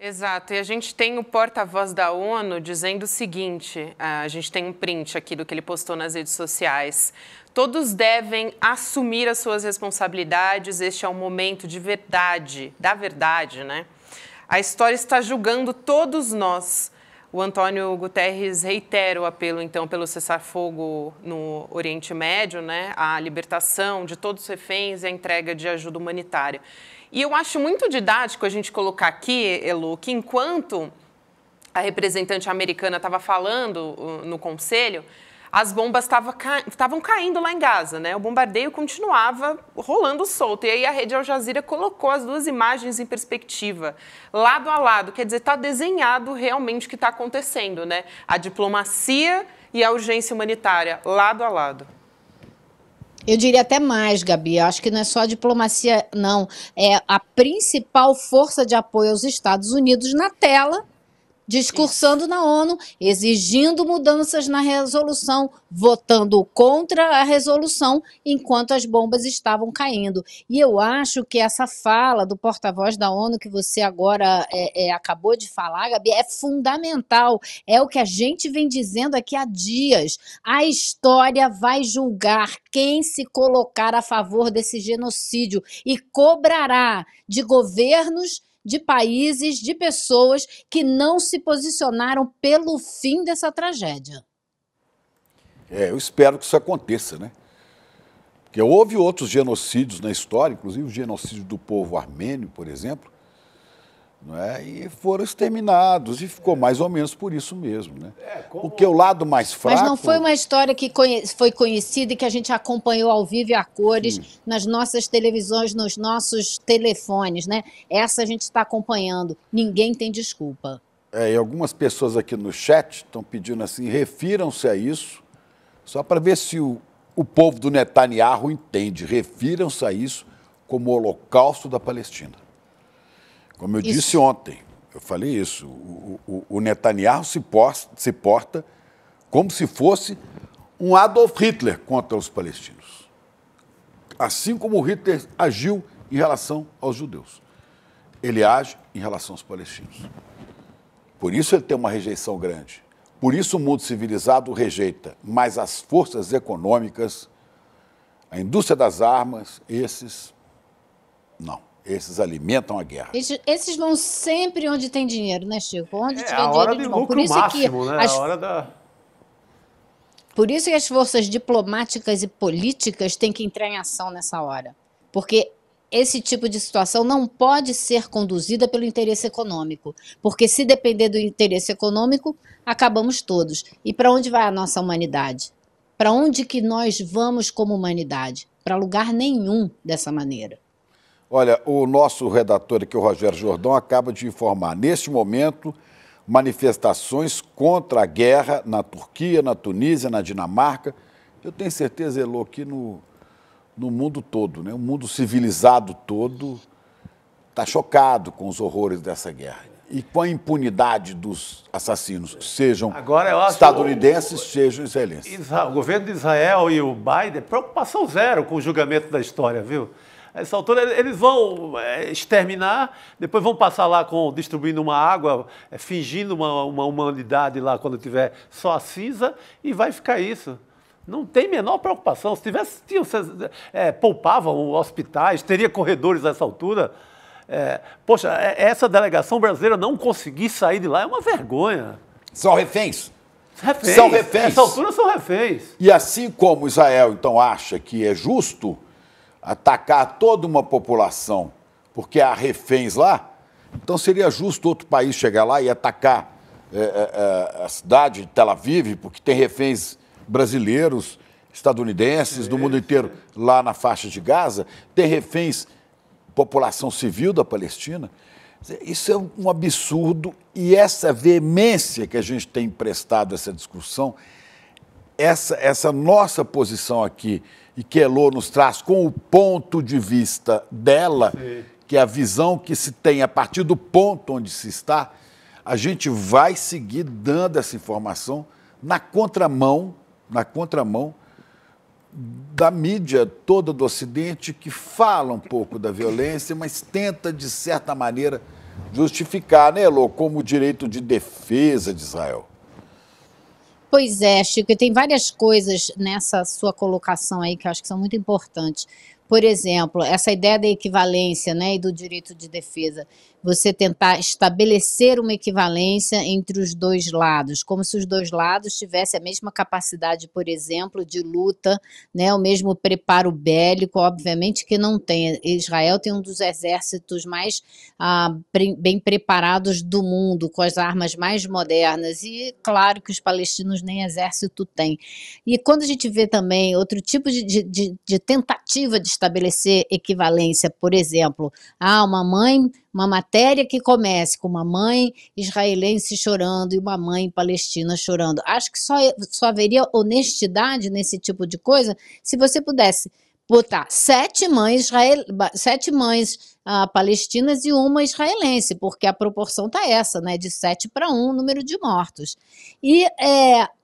Exato, e a gente tem o porta-voz da ONU dizendo o seguinte, a gente tem um print aqui do que ele postou nas redes sociais: todos devem assumir as suas responsabilidades, este é um momento de verdade, da verdade, né? A história está julgando todos nós. O Antônio Guterres reitera o apelo, então, pelo cessar-fogo no Oriente Médio, né? A libertação de todos os reféns e a entrega de ajuda humanitária. E eu acho muito didático a gente colocar aqui, Elo, que enquanto a representante americana estava falando no Conselho, as bombas estavam caindo lá em Gaza, né? O bombardeio continuava rolando solto. E aí a Rede Al Jazeera colocou as duas imagens em perspectiva, lado a lado. Quer dizer, está desenhado realmente o que está acontecendo, né? A diplomacia e a urgência humanitária, lado a lado. Eu diria até mais, Gabi, acho que não é só a diplomacia, não. É a principal força de apoio aos Estados Unidos na tela, discursando na ONU, exigindo mudanças na resolução, votando contra a resolução enquanto as bombas estavam caindo. E eu acho que essa fala do porta-voz da ONU que você agora acabou de falar, Gabi, é fundamental. É o que a gente vem dizendo aqui há dias. A história vai julgar quem se colocar a favor desse genocídio e cobrará de governos, de países, de pessoas que não se posicionaram pelo fim dessa tragédia. Eu espero que isso aconteça, né? Porque houve outros genocídios na história, inclusive o genocídio do povo armênio, por exemplo, não é? E foram exterminados, e ficou mais ou menos por isso mesmo, né? Porque o lado mais fraco... Mas não foi uma história que foi conhecida e que a gente acompanhou ao vivo e a cores nas nossas televisões, nos nossos telefones, né? Essa a gente está acompanhando. Ninguém tem desculpa. E algumas pessoas aqui no chat estão pedindo assim, refiram-se a isso, só para ver se o povo do Netanyahu entende. Refiram-se a isso como o Holocausto da Palestina. Como eu disse ontem, eu falei isso, o Netanyahu se porta como se fosse um Adolf Hitler contra os palestinos. Assim como o Hitler agiu em relação aos judeus. Ele age em relação aos palestinos. Por isso ele tem uma rejeição grande. Por isso o mundo civilizado o rejeita. Mas as forças econômicas, a indústria das armas, esses, não. Esses alimentam a guerra. Esses vão sempre onde tem dinheiro, né, Chico? Onde tiver dinheiro, eles vão. Por isso máximo, né? Por isso que as forças diplomáticas e políticas têm que entrar em ação nessa hora. Porque esse tipo de situação não pode ser conduzida pelo interesse econômico. Porque se depender do interesse econômico, acabamos todos. E para onde vai a nossa humanidade? Para onde que nós vamos como humanidade? Para lugar nenhum dessa maneira. Olha, o nosso redator aqui, o Rogério Jordão, acaba de informar, neste momento, manifestações contra a guerra na Turquia, na Tunísia, na Dinamarca. Eu tenho certeza, Elô, que no no mundo todo, né? O mundo civilizado todo está chocado com os horrores dessa guerra e com a impunidade dos assassinos, sejam Agora, eu acho estadunidenses, sejam israelenses. O governo de Israel e o Biden, preocupação zero com o julgamento da história, viu? A essa altura eles vão exterminar, depois vão passar lá distribuindo uma água, fingindo uma humanidade lá quando tiver só a cinza, e vai ficar isso. Não tem menor preocupação. Se tivesse, poupavam hospitais, teria corredores a essa altura. Poxa, essa delegação brasileira não conseguir sair de lá é uma vergonha. São reféns. Reféns. São reféns. Nessa altura são reféns. E assim como Israel, então, acha que é justo atacar toda uma população porque há reféns lá, então seria justo outro país chegar lá e atacar a cidade de Tel Aviv, porque tem reféns brasileiros, estadunidenses, do mundo inteiro lá na faixa de Gaza, tem reféns população civil da Palestina. Isso é um absurdo, e essa veemência que a gente tem emprestado a essa discussão, essa nossa posição aqui, e que Elô nos traz com o ponto de vista dela, que é a visão que se tem a partir do ponto onde se está, a gente vai seguir dando essa informação na contramão da mídia toda do Ocidente, que fala um pouco da violência, mas tenta, de certa maneira, justificar, né, Elô, como o direito de defesa de Israel. Pois é, Chico, e tem várias coisas nessa sua colocação aí que eu acho que são muito importantes. Por exemplo, essa ideia da equivalência, né, e do direito de defesa. Você tentar estabelecer uma equivalência entre os dois lados, como se os dois lados tivessem a mesma capacidade, por exemplo, de luta, né, o mesmo preparo bélico, obviamente que não tem. Israel tem um dos exércitos mais bem preparados do mundo, com as armas mais modernas, e claro que os palestinos nem exército têm. E quando a gente vê também outro tipo de tentativa de estabelecer equivalência, por exemplo, uma matéria que comece com uma mãe israelense chorando e uma mãe palestina chorando. Acho que só haveria honestidade nesse tipo de coisa se você pudesse botar 7 mães palestinas e uma israelense, porque a proporção está essa, né, de 7 para 1 o número de mortos. E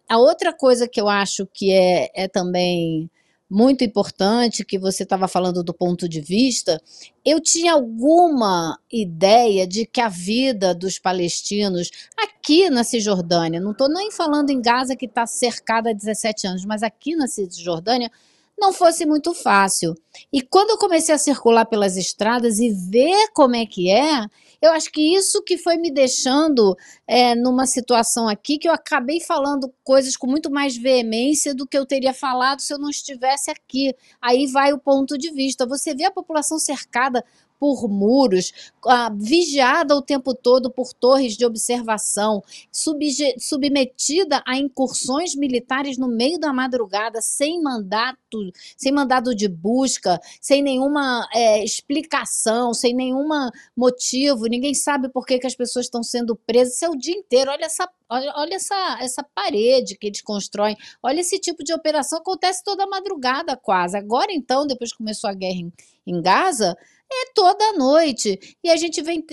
a outra coisa que eu acho que é também muito importante, que você estava falando do ponto de vista, eu tinha alguma ideia de que a vida dos palestinos aqui na Cisjordânia, não estou nem falando em Gaza, que está cercada há 17 anos, mas aqui na Cisjordânia, não fosse muito fácil. E quando eu comecei a circular pelas estradas e ver como é que eu acho que isso que foi me deixando numa situação aqui, que eu acabei falando coisas com muito mais veemência do que eu teria falado se eu não estivesse aqui. Aí vai o ponto de vista. Você vê a população cercada por muros, vigiada o tempo todo por torres de observação, submetida a incursões militares no meio da madrugada, sem mandado de busca, sem nenhuma explicação, sem nenhum motivo, ninguém sabe por que as pessoas estão sendo presas. Isso é o dia inteiro. Olha essa parede que eles constroem, olha esse tipo de operação, acontece toda madrugada quase. Agora então, depois que começou a guerra em Gaza, toda noite, e a gente vem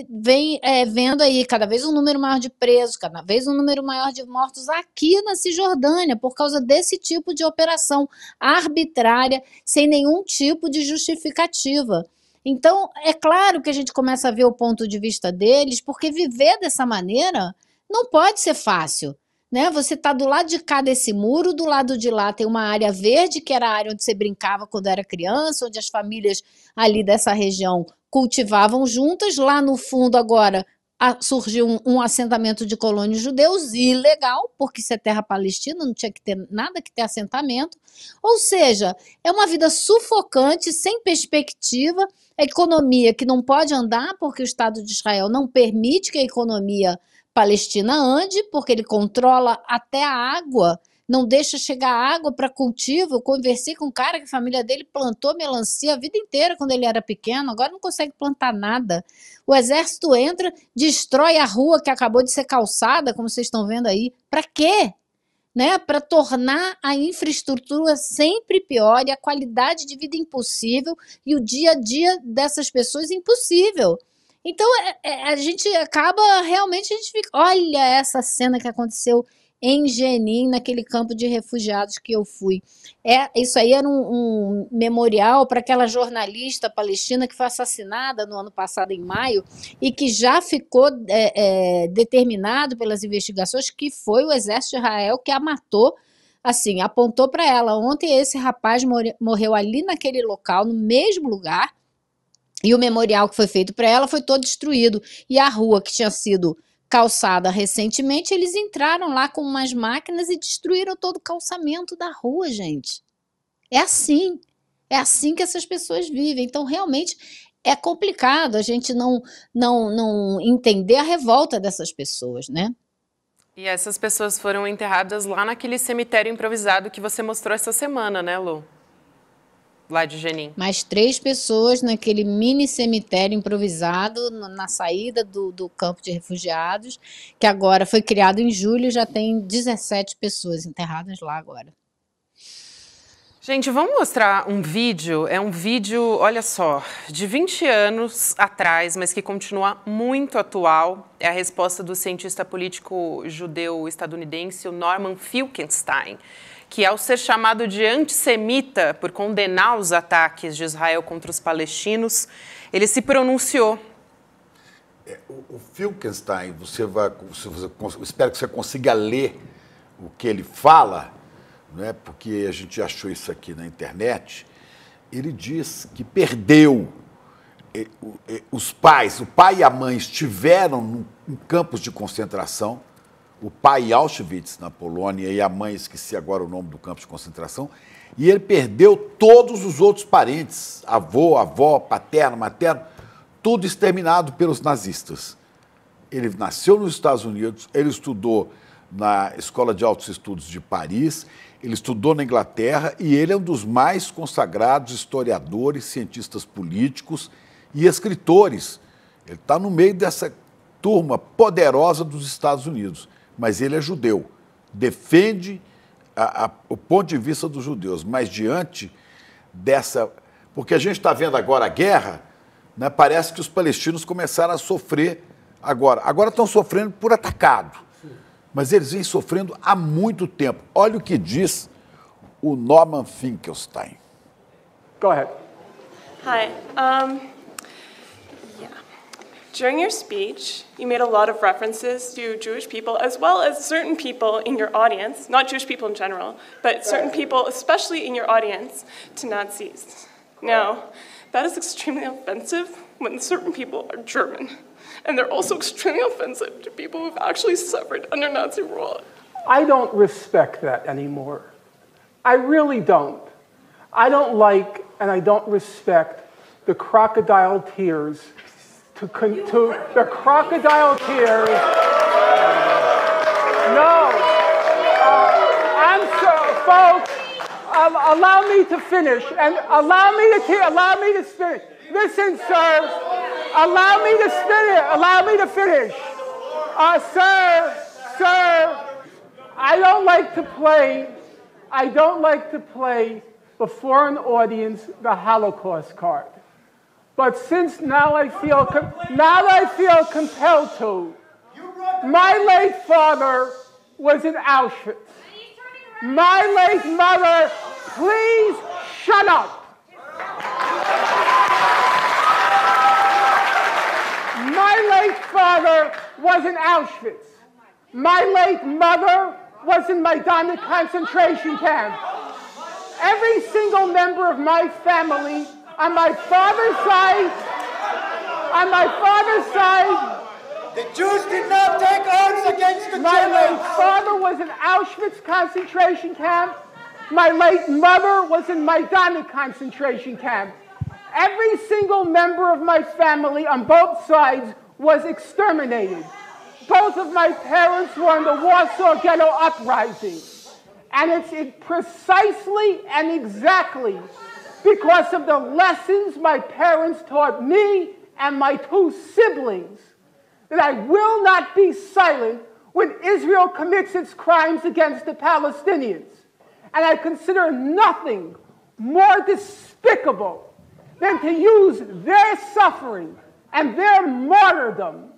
vendo aí cada vez um número maior de presos, cada vez um número maior de mortos aqui na Cisjordânia, por causa desse tipo de operação arbitrária, sem nenhum tipo de justificativa. Então, é claro que a gente começa a ver o ponto de vista deles, porque viver dessa maneira não pode ser fácil. Né? Você está do lado de cá desse muro, do lado de lá tem uma área verde, que era a área onde você brincava quando era criança, onde as famílias ali dessa região cultivavam juntas. Lá no fundo agora surgiu um assentamento de colônios judeus, ilegal, porque isso é terra palestina, não tinha que ter nada que ter assentamento. Ou seja, é uma vida sufocante, sem perspectiva, a economia que não pode andar, porque o Estado de Israel não permite que a economia palestina ande, porque ele controla até a água, não deixa chegar água para cultivo. Eu conversei com um cara que a família dele plantou melancia a vida inteira quando ele era pequeno, agora não consegue plantar nada. O exército entra, destrói a rua que acabou de ser calçada, como vocês estão vendo aí. Para quê? né, para tornar a infraestrutura sempre pior e a qualidade de vida impossível e o dia a dia dessas pessoas impossível. Então, a gente acaba realmente, a gente fica, olha essa cena que aconteceu em Jenin, naquele campo de refugiados que eu fui. Isso aí era um memorial para aquela jornalista palestina que foi assassinada no ano passado, em maio, e que já ficou determinado pelas investigações que foi o exército de Israel que a matou, assim, apontou para ela. Ontem esse rapaz morreu ali naquele local, no mesmo lugar, e o memorial que foi feito para ela foi todo destruído. E a rua que tinha sido calçada recentemente, eles entraram lá com umas máquinas e destruíram todo o calçamento da rua, gente. É assim que essas pessoas vivem. Então, realmente, é complicado a gente não entender a revolta dessas pessoas, né? E essas pessoas foram enterradas lá naquele cemitério improvisado que você mostrou essa semana, né, Lu? Lá de Jenin. Mais 3 pessoas naquele mini cemitério improvisado na saída do campo de refugiados, que agora foi criado em julho, já tem 17 pessoas enterradas lá agora. Gente, vamos mostrar um vídeo. É um vídeo, olha só, de 20 anos atrás, mas que continua muito atual. É a resposta do cientista político judeu estadunidense, o Norman Finkelstein, que, ao ser chamado de antissemita por condenar os ataques de Israel contra os palestinos, ele se pronunciou. O Finkelstein, espero que você consiga ler o que ele fala, né, porque a gente achou isso aqui na internet. Ele diz que perdeu os pais, o pai e a mãe estiveram em campos de concentração, o pai em Auschwitz, na Polônia, e a mãe, esqueci agora o nome do campo de concentração, e ele perdeu todos os outros parentes, avô, avó, paterno, materno, tudo exterminado pelos nazistas. Ele nasceu nos Estados Unidos, ele estudou na Escola de Altos Estudos de Paris, ele estudou na Inglaterra e ele é um dos mais consagrados historiadores, cientistas políticos e escritores. Ele está no meio dessa turma poderosa dos Estados Unidos. Mas ele é judeu, defende o ponto de vista dos judeus, mas diante dessa... Porque a gente está vendo agora a guerra, né, parece que os palestinos começaram a sofrer agora. Agora estão sofrendo por atacado, mas eles vêm sofrendo há muito tempo. Olha o que diz o Norman Finkelstein. Go ahead. Hi. During your speech, you made a lot of references to Jewish people as well as certain people in your audience, not Jewish people in general, but certain people, especially in your audience, to Nazis. Now, that is extremely offensive when certain people are German. And they're also extremely offensive to people who've actually suffered under Nazi rule. I don't respect that anymore. I really don't. I don't like and I don't respect the crocodile tears the crocodile tears. No. I'm so, folks, allow me to finish and allow me to finish. Listen, sir. Allow me to finish. Sir, I don't like to play before an audience the Holocaust card. But since now I feel compelled to. My late father was in Auschwitz. My late mother, please shut up. My late father was in Auschwitz. My late mother was in Majdanek concentration camp. Every single member of my family on my father's side, the Jews did not take arms against the Germans. My late father was in Auschwitz concentration camp. My late mother was in Majdanek concentration camp. Every single member of my family on both sides was exterminated. Both of my parents were in the Warsaw Ghetto Uprising. And it's precisely and exactly because of the lessons my parents taught me and my two siblings that I will not be silent when Israel commits its crimes against the Palestinians. And I consider nothing more despicable than to use their suffering and their martyrdom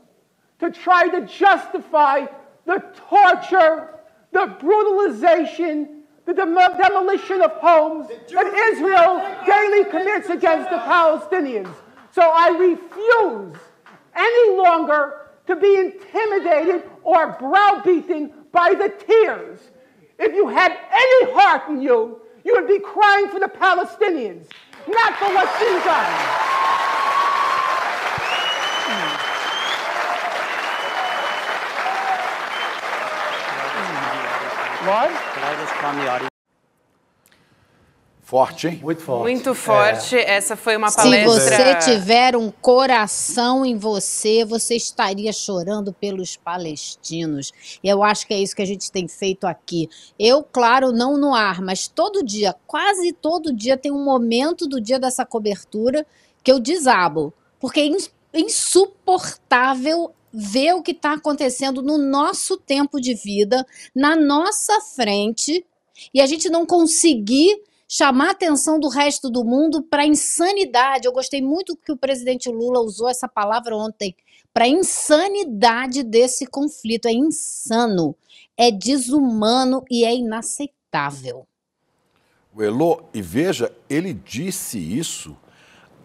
to try to justify the torture, the brutalization, the demolition of homes that Israel daily commits against the Palestinians. So I refuse any longer to be intimidated or browbeaten by the tears. If you had any heart in you, you would be crying for the Palestinians, not for what's been done. What? Forte, hein? Muito forte. Muito forte. Essa foi uma Se palestra... você tiver um coração em você, você estaria chorando pelos palestinos. E eu acho que é isso que a gente tem feito aqui. Eu, claro, não no ar, mas todo dia, quase todo dia, tem um momento do dia dessa cobertura que eu desabo. Porque é insuportável ver o que está acontecendo no nosso tempo de vida, na nossa frente, e a gente não conseguir chamar a atenção do resto do mundo para a insanidade. Eu gostei muito que o presidente Lula usou essa palavra ontem, para a insanidade desse conflito. É insano, é desumano e é inaceitável. O Elô, e veja, ele disse isso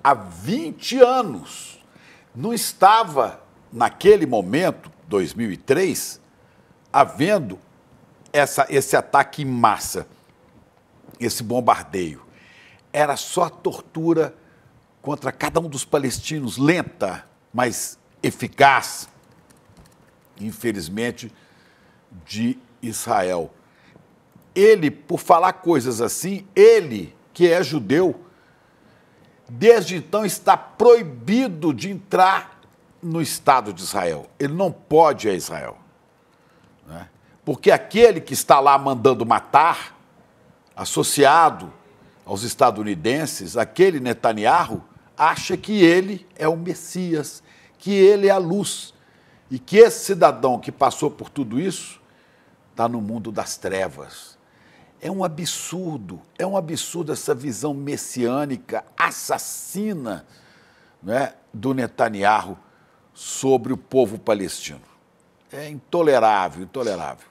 há 20 anos. Não estava, naquele momento, 2003, havendo esse ataque em massa, esse bombardeio. Era só tortura contra cada um dos palestinos, lenta, mas eficaz, infelizmente, de Israel. Ele, por falar coisas assim, ele, que é judeu, desde então está proibido de entrar no Estado de Israel. Ele não pode ir a Israel, né? Porque aquele que está lá mandando matar, associado aos estadunidenses, aquele Netanyahu, acha que ele é o Messias, que ele é a luz, e que esse cidadão que passou por tudo isso está no mundo das trevas. É um absurdo essa visão messiânica, assassina, né, do Netanyahu sobre o povo palestino. É intolerável, intolerável.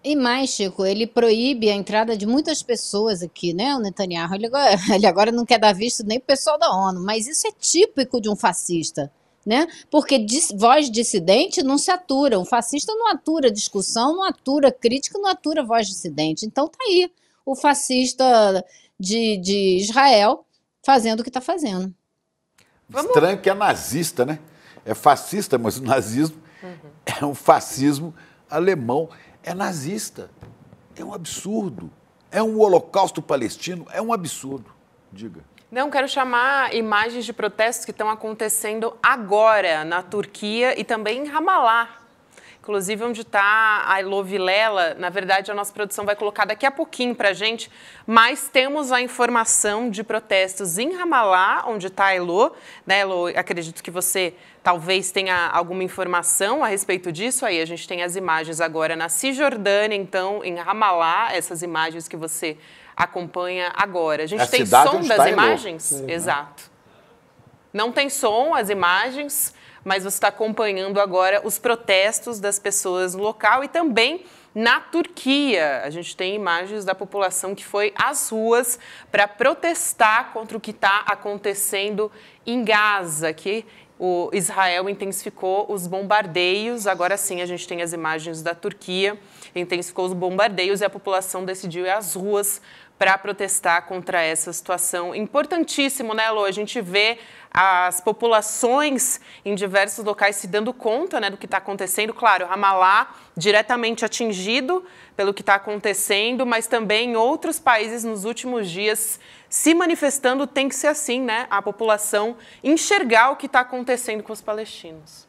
E mais, Chico, ele proíbe a entrada de muitas pessoas aqui, né? O Netanyahu, ele agora não quer dar visto nem pro pessoal da ONU, mas isso é típico de um fascista, né? Porque voz dissidente não se atura, um fascista não atura discussão, não atura crítica, não atura voz dissidente. Então tá aí o fascista de Israel fazendo o que está fazendo. Estranho que é nazista, né? É fascista, mas o nazismo é um fascismo alemão. É nazista, é um absurdo, é um holocausto palestino, é um absurdo, diga. Não, quero chamar imagens de protestos que estão acontecendo agora na Turquia e também em Ramallah. Inclusive onde está a Elô Vilela, na verdade a nossa produção vai colocar daqui a pouquinho para a gente, mas temos a informação de protestos em Ramallah, onde está a Elô, né, Elô? Acredito que você talvez tenha alguma informação a respeito disso. Aí a gente tem as imagens agora na Cisjordânia, então em Ramallah, essas imagens que você acompanha agora. A gente tem som das imagens? Exato. Não tem som, as imagens, mas você está acompanhando agora os protestos das pessoas no local e também na Turquia. A gente tem imagens da população que foi às ruas para protestar contra o que está acontecendo em Gaza, que o Israel intensificou os bombardeios. Agora sim, a gente tem as imagens da Turquia, intensificou os bombardeios e a população decidiu ir às ruas para protestar contra essa situação. Importantíssimo, né, Lô? A gente vê as populações em diversos locais se dando conta, né, do que está acontecendo. Claro, Ramallah diretamente atingido pelo que está acontecendo, mas também em outros países nos últimos dias se manifestando. Tem que ser assim, né? A população enxergar o que está acontecendo com os palestinos.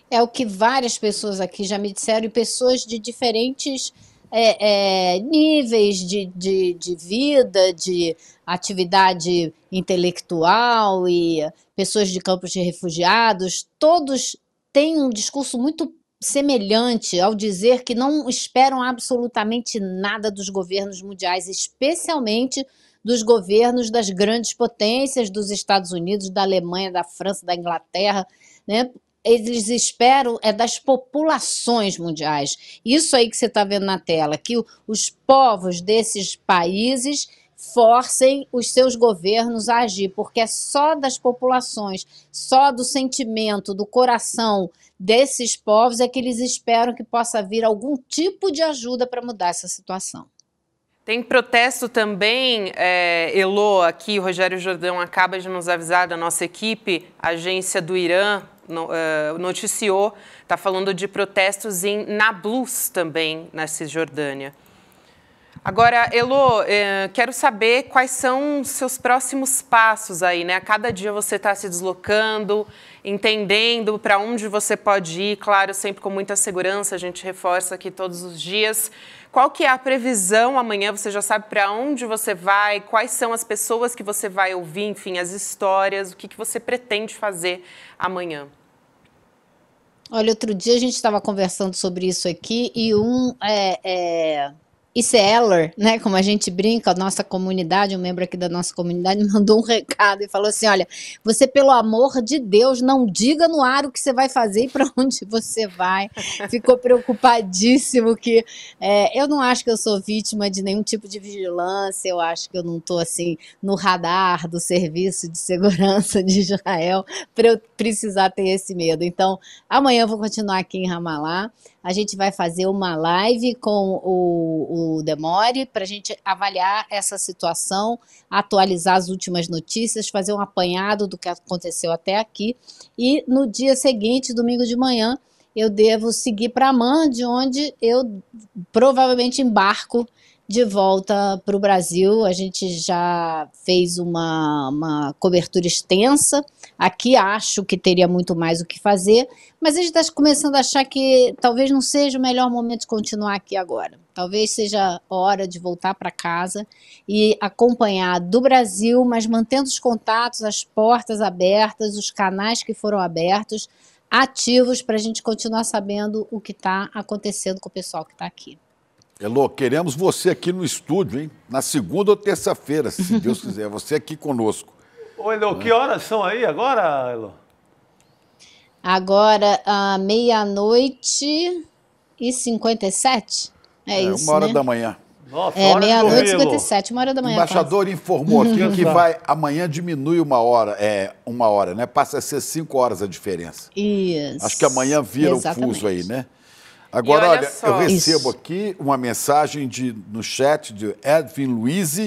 É o que várias pessoas aqui já me disseram, e pessoas de diferentes níveis de vida, de atividade intelectual e pessoas de campos de refugiados, todos têm um discurso muito semelhante ao dizer que não esperam absolutamente nada dos governos mundiais, especialmente dos governos das grandes potências, dos Estados Unidos, da Alemanha, da França, da Inglaterra, né? Eles esperam das populações mundiais. Isso aí que você está vendo na tela, que os povos desses países forcem os seus governos a agir, porque é só das populações, só do sentimento, do coração desses povos é que eles esperam que possa vir algum tipo de ajuda para mudar essa situação. Tem protesto também, Elô, aqui o Rogério Jordão acaba de nos avisar da nossa equipe, a agência do Irã noticiou, está falando de protestos em Nablus também, na Cisjordânia. Agora, Elô, quero saber quais são os seus próximos passos aí, né? A cada dia você está se deslocando, entendendo para onde você pode ir, claro, sempre com muita segurança, a gente reforça aqui todos os dias. Qual que é a previsão amanhã? Você já sabe para onde você vai, quais são as pessoas que você vai ouvir, enfim, as histórias, o que você pretende fazer amanhã? Olha, outro dia a gente estava conversando sobre isso aqui e Iseller, né, como a gente brinca, a nossa comunidade, um membro aqui da nossa comunidade me mandou um recado e falou assim, olha, você pelo amor de Deus não diga no ar o que você vai fazer e para onde você vai. Ficou preocupadíssimo que eu não acho que eu sou vítima de nenhum tipo de vigilância, eu acho que eu não estou assim no radar do Serviço de Segurança de Israel para eu precisar ter esse medo. Então, amanhã eu vou continuar aqui em Ramallah. A gente vai fazer uma live com o Demore para a gente avaliar essa situação, atualizar as últimas notícias, fazer um apanhado do que aconteceu até aqui. E no dia seguinte, domingo de manhã, eu devo seguir para Amman, de onde eu provavelmente embarco de volta para o Brasil. A gente já fez uma cobertura extensa. Aqui acho que teria muito mais o que fazer, mas a gente está começando a achar que talvez não seja o melhor momento de continuar aqui agora. Talvez seja hora de voltar para casa e acompanhar do Brasil, mas mantendo os contatos, as portas abertas, os canais que foram abertos, ativos, para a gente continuar sabendo o que está acontecendo com o pessoal que está aqui. Elô, queremos você aqui no estúdio, hein? Na segunda ou terça-feira, se Deus quiser. Você aqui conosco. Ô, Elô, que horas são aí agora, Elô? Agora, 00:57. É isso, 1h né? da manhã. Nossa, 00:57, 1h da O manhã. embaixador informou aqui que amanhã diminui uma hora, né? Passa a ser 5 horas a diferença. Isso. Acho que amanhã vira exatamente. o fuso aí, né? Agora, olha, só. eu recebo aqui uma mensagem no chat de Edwin Luiz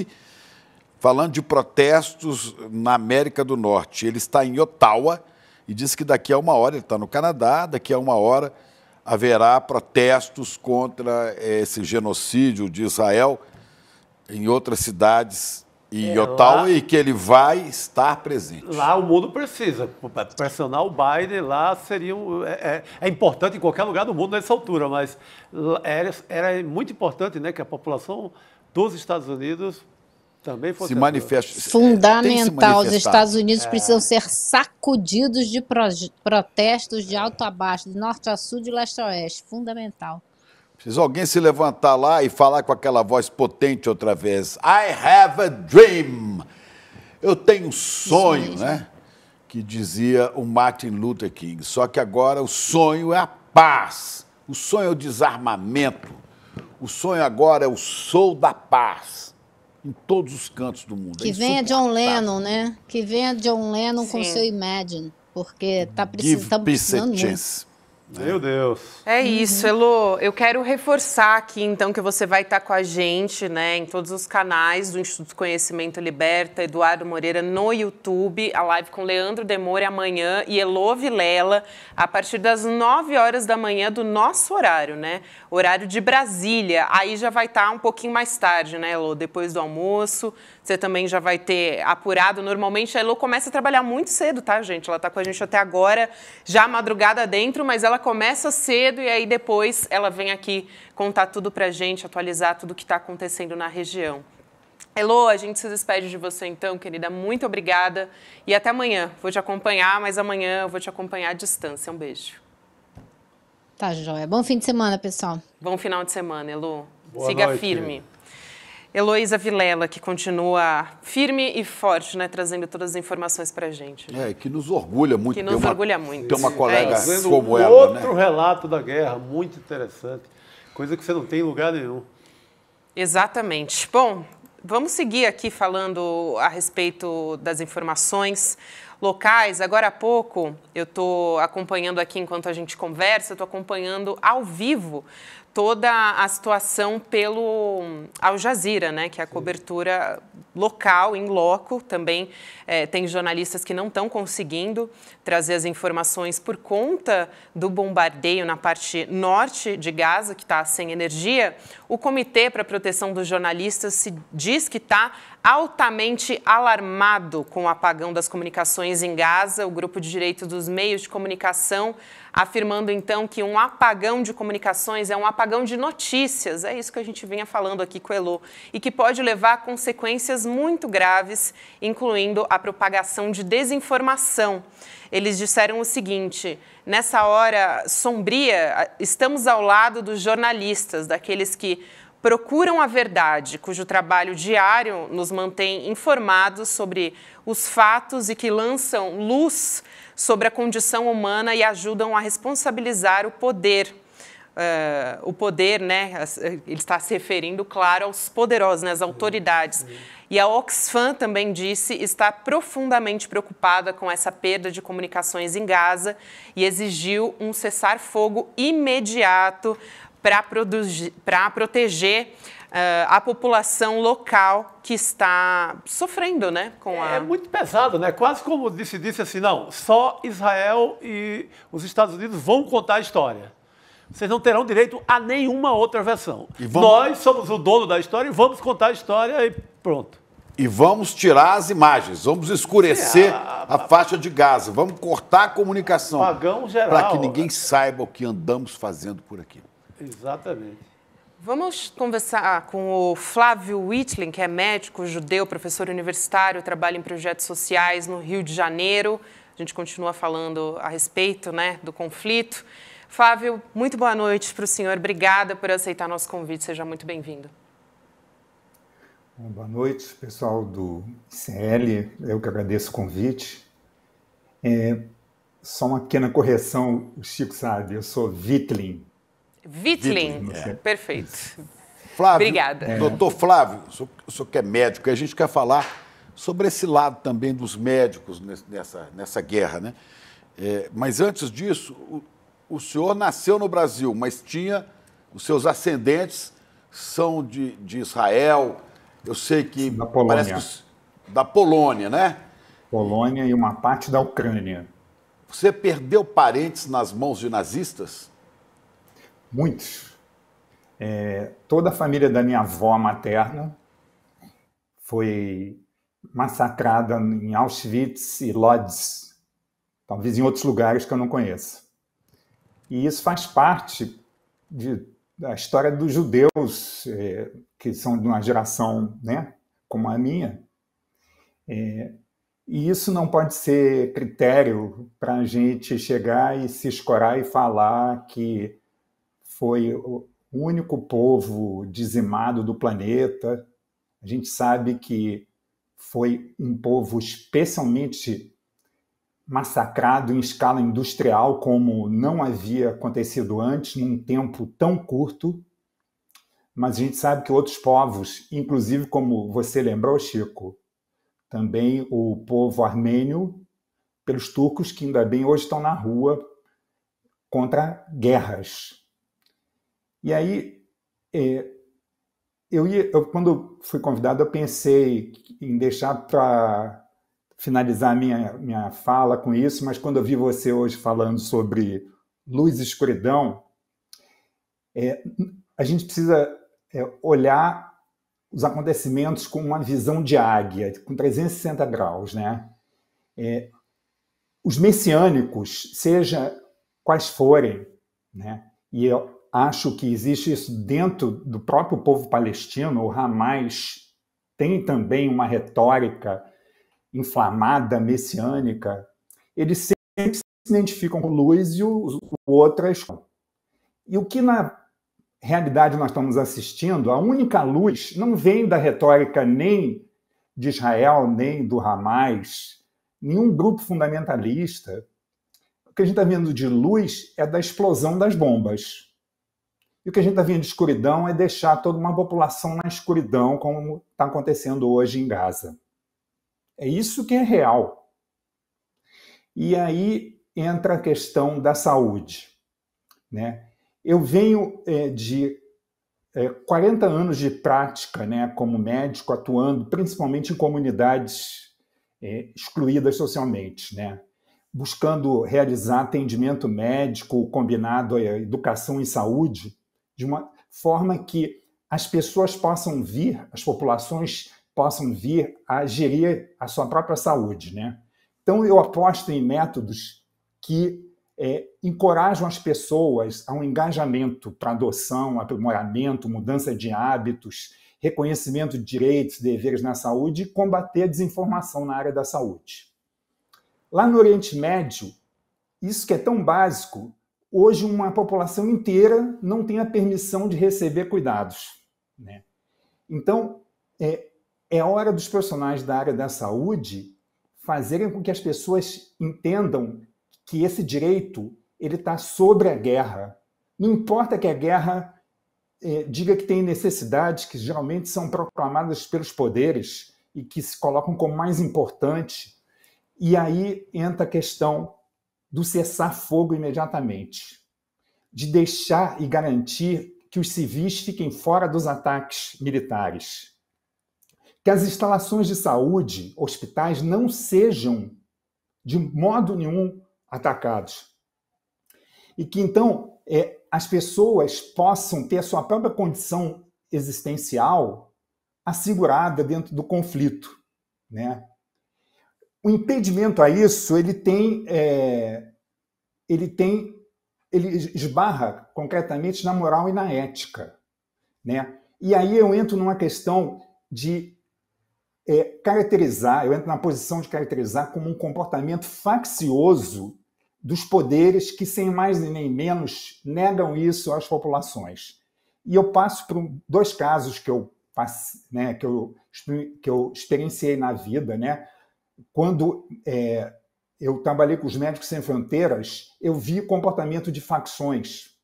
falando de protestos na América do Norte. Ele está em Ottawa e disse que daqui a 1 hora, ele está no Canadá, daqui a 1 hora haverá protestos contra esse genocídio de Israel em outras cidades em Ottawa e que ele vai estar presente. Lá o mundo precisa. Pressionar o Biden lá seria é importante em qualquer lugar do mundo nessa altura, mas era muito importante, né, que a população dos Estados Unidos também fosse... Se manifesta. Fundamental. Os Estados Unidos precisam ser sacudidos de protestos de alto a baixo, de norte a sul, de leste a oeste. Fundamental. Precisa alguém se levantar lá e falar com aquela voz potente outra vez. I have a dream. Eu tenho um sonho, né? Que dizia o Martin Luther King. Só que agora o sonho é a paz. O sonho é o desarmamento. O sonho agora é o sou da paz. Em todos os cantos do mundo. Que venha John Lennon, né? Que venha John Lennon com seu Imagine. Porque tá precisando muito. Meu Deus. É isso, Elô. Eu quero reforçar aqui, então, que você vai estar com a gente, né, em todos os canais do Instituto Conhecimento Liberta, Eduardo Moreira no YouTube, a live com Leandro Demore amanhã e Elô Vilela, a partir das 9 horas da manhã do nosso horário, né? Horário de Brasília. Aí já vai estar um pouquinho mais tarde, né, Elô? Depois do almoço. Você também já vai ter apurado. Normalmente a Elô começa a trabalhar muito cedo, tá, gente? Ela está com a gente até agora, já madrugada dentro, mas ela começa cedo e aí depois ela vem aqui contar tudo pra gente, atualizar tudo que está acontecendo na região. Elô, a gente se despede de você então, querida. Muito obrigada e até amanhã. Vou te acompanhar, mas amanhã eu vou te acompanhar à distância. Um beijo. Tá, joia. Bom fim de semana, pessoal. Bom final de semana, Elo. Boa Siga noite. firme. Heloísa Vilela, que continua firme e forte, né, trazendo todas as informações para a gente. Que nos orgulha muito. Que nos orgulha muito. Ter uma colega isso. como Trazendo ela, outro né? relato da guerra, muito interessante. Coisa que você não tem em lugar nenhum. Exatamente. Bom, vamos seguir aqui falando a respeito das informações locais. Agora há pouco, eu estou acompanhando aqui, enquanto a gente conversa, estou acompanhando ao vivo toda a situação pelo Al Jazeera, né, que é a cobertura local, em loco. Também tem jornalistas que não estão conseguindo trazer as informações por conta do bombardeio na parte norte de Gaza, que está sem energia. O Comitê para a Proteção dos Jornalistas se diz que está altamente alarmado com o apagão das comunicações em Gaza. O Grupo de Direitos dos Meios de Comunicação afirmando, então, que um apagão de comunicações é um apagão de notícias. É isso que a gente vinha falando aqui com o Elo. E que pode levar a consequências muito graves, incluindo a propagação de desinformação. Eles disseram o seguinte: nessa hora sombria, estamos ao lado dos jornalistas, daqueles que procuram a verdade, cujo trabalho diário nos mantém informados sobre os fatos e que lançam luz sobre a condição humana e ajudam a responsabilizar o poder. O poder, né? Ele está se referindo, claro, aos poderosos, né? Às autoridades. E a Oxfam também disse estar profundamente preocupada com essa perda de comunicações em Gaza e exigiu um cessar-fogo imediato para proteger a população local que está sofrendo, né? É muito pesado, né? Quase como disse assim, não, só Israel e os Estados Unidos vão contar a história. Vocês não terão direito a nenhuma outra versão. Nós somos o dono da história e vamos contar a história e pronto. E vamos tirar as imagens, vamos escurecer a faixa de Gaza, vamos cortar a comunicação. Apagão geral. Para que ninguém saiba o que andamos fazendo por aqui. Exatamente. Vamos conversar com o Flávio Whitling, que é médico judeu, professor universitário, trabalha em projetos sociais no Rio de Janeiro. A gente continua falando a respeito, né, do conflito. Flávio, muito boa noite para o senhor. Obrigada por aceitar nosso convite. Seja muito bem-vindo. Boa noite, pessoal do ICL. Eu que agradeço o convite. Só uma pequena correção, o Chico sabe, eu sou Whitling. Whitling, perfeito. Flávio, obrigada. Doutor Flávio, o senhor que é médico, a gente quer falar sobre esse lado também dos médicos nessa guerra, né? Mas antes disso, o senhor nasceu no Brasil, mas tinha os seus ascendentes são de Israel. Eu sei que da Polônia. Parece que, da Polônia, né? Polônia e uma parte da Ucrânia. Você perdeu parentes nas mãos de nazistas? Muitos. Toda a família da minha avó materna foi massacrada em Auschwitz e Lodz, talvez em outros lugares que eu não conheço. E isso faz parte da história dos judeus, que são de uma geração, né, como a minha. E isso não pode ser critério para a gente chegar e se escorar e falar que foi o único povo dizimado do planeta. A gente sabe que foi um povo especialmente massacrado em escala industrial, como não havia acontecido antes, num tempo tão curto. Mas a gente sabe que outros povos, inclusive como você lembrou, Chico, também o povo armênio, pelos turcos, que ainda bem hoje estão na rua contra guerras. E aí, quando fui convidado, eu pensei em deixar para finalizar minha fala com isso, mas quando eu vi você hoje falando sobre luz e escuridão, a gente precisa olhar os acontecimentos com uma visão de águia, com 360 graus, né? Os messiânicos, seja quais forem, né? E eu acho que existe isso dentro do próprio povo palestino. O Hamas tem também uma retórica inflamada, messiânica. Eles sempre se identificam com luz e o outro é escuro. E o que na realidade nós estamos assistindo, a única luz não vem da retórica nem de Israel, nem do Hamas, nenhum grupo fundamentalista. O que a gente está vendo de luz é da explosão das bombas. E o que a gente está vendo de escuridão é deixar toda uma população na escuridão, como está acontecendo hoje em Gaza. É isso que é real. E aí entra a questão da saúde, né? Eu venho de 40 anos de prática, né, como médico, atuando principalmente em comunidades excluídas socialmente, né, buscando realizar atendimento médico combinado à educação e saúde, de uma forma que as pessoas possam vir, as populações possam vir a gerir a sua própria saúde, né? Então, eu aposto em métodos que encorajam as pessoas a um engajamento para adoção, aprimoramento, mudança de hábitos, reconhecimento de direitos e deveres na saúde e combater a desinformação na área da saúde. Lá no Oriente Médio, isso que é tão básico, hoje uma população inteira não tem a permissão de receber cuidados, né? Então, é hora dos profissionais da área da saúde fazerem com que as pessoas entendam que esse direito ele está sobre a guerra. Não importa que a guerra diga que tem necessidades que geralmente são proclamadas pelos poderes e que se colocam como mais importante. E aí entra a questão do cessar-fogo imediatamente, de deixar e garantir que os civis fiquem fora dos ataques militares, que as instalações de saúde, hospitais, não sejam de modo nenhum atacados. E que, então, as pessoas possam ter a sua própria condição existencial assegurada dentro do conflito, né? O impedimento a isso, ele esbarra concretamente na moral e na ética, né? E aí eu entro numa questão de caracterizar, eu entro na posição de caracterizar como um comportamento faccioso dos poderes que, sem mais nem menos, negam isso às populações. E eu passo por dois casos que eu experienciei na vida, né? Quando eu trabalhei com os Médicos Sem Fronteiras, eu vi o comportamento de facções.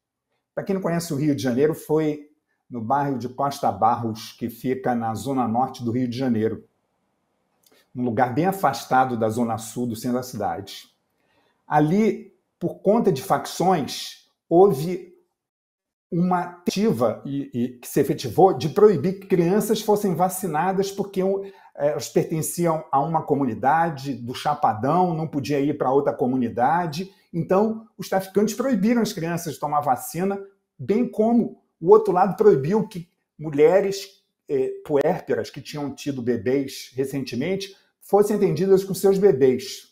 Para quem não conhece o Rio de Janeiro, foi no bairro de Costa Barros, que fica na zona norte do Rio de Janeiro, num lugar bem afastado da zona sul do centro da cidade. Ali, por conta de facções, houve uma tentativa que se efetivou de proibir que crianças fossem vacinadas porque elas pertenciam a uma comunidade do Chapadão, não podia ir para outra comunidade. Então, os traficantes proibiram as crianças de tomar vacina, bem como o outro lado proibiu que mulheres puérperas que tinham tido bebês recentemente fossem atendidas com seus bebês.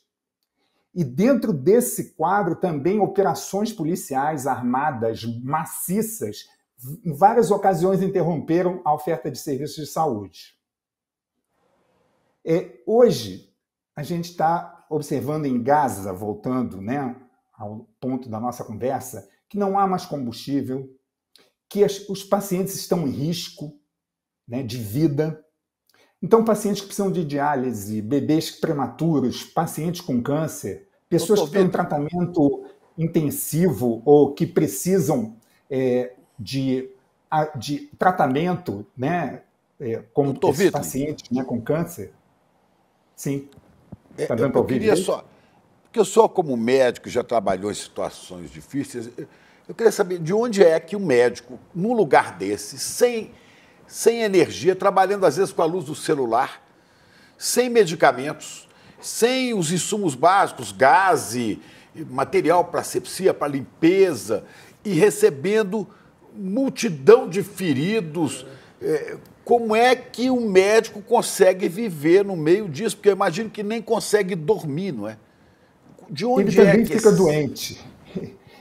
E dentro desse quadro também operações policiais armadas maciças em várias ocasiões interromperam a oferta de serviços de saúde. Hoje, a gente está observando em Gaza, voltando, né, ao ponto da nossa conversa, que não há mais combustível, que os pacientes estão em risco, né, de vida. Então, pacientes que precisam de diálise, bebês prematuros, pacientes com câncer, pessoas que estão em tratamento intensivo ou que precisam de tratamento, né, como esses pacientes, né, com câncer. Sim. Está dando para ouvir? Porque o senhor, como médico, já trabalhou em situações difíceis, eu queria saber de onde é que o médico, num lugar desse, sem energia, trabalhando às vezes com a luz do celular, sem medicamentos, sem os insumos básicos, gás, material para asepsia, para limpeza, e recebendo multidão de feridos. Como é que o médico consegue viver no meio disso? Porque eu imagino que nem consegue dormir, não é? De onde ele também fica doente.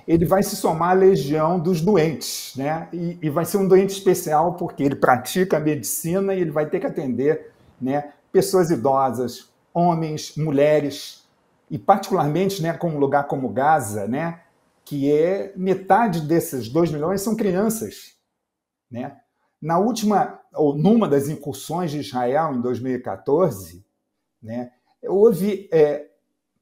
Ele vai se somar à legião dos doentes, né? E vai ser um doente especial porque ele pratica a medicina e ele vai ter que atender, né, pessoas idosas, homens, mulheres, e particularmente, né, com um lugar como Gaza, né, que metade desses 2 milhões são crianças, né? Na última, ou numa das incursões de Israel, em 2014, né, houve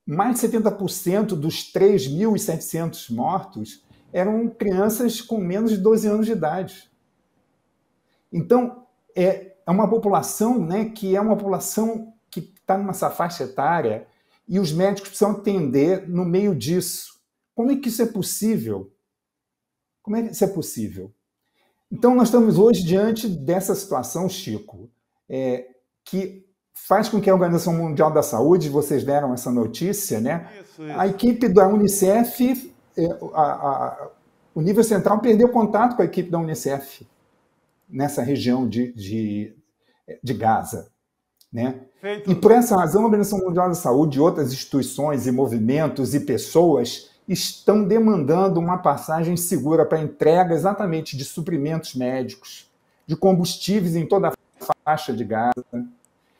mais de 70% dos 3.700 mortos eram crianças com menos de 12 anos de idade. Então, é uma população, né, que é uma população que está nessa faixa etária e os médicos precisam atender no meio disso. Como é que isso é possível? Como é que isso é possível? Então, nós estamos hoje diante dessa situação, Chico, que faz com que a Organização Mundial da Saúde, vocês deram essa notícia, né? Isso. A equipe da Unicef, o nível central perdeu contato com a equipe da Unicef nessa região de Gaza, né? E por essa razão, a Organização Mundial da Saúde e outras instituições e movimentos e pessoas estão demandando uma passagem segura para a entrega exatamente de suprimentos médicos, de combustíveis em toda a faixa de Gaza,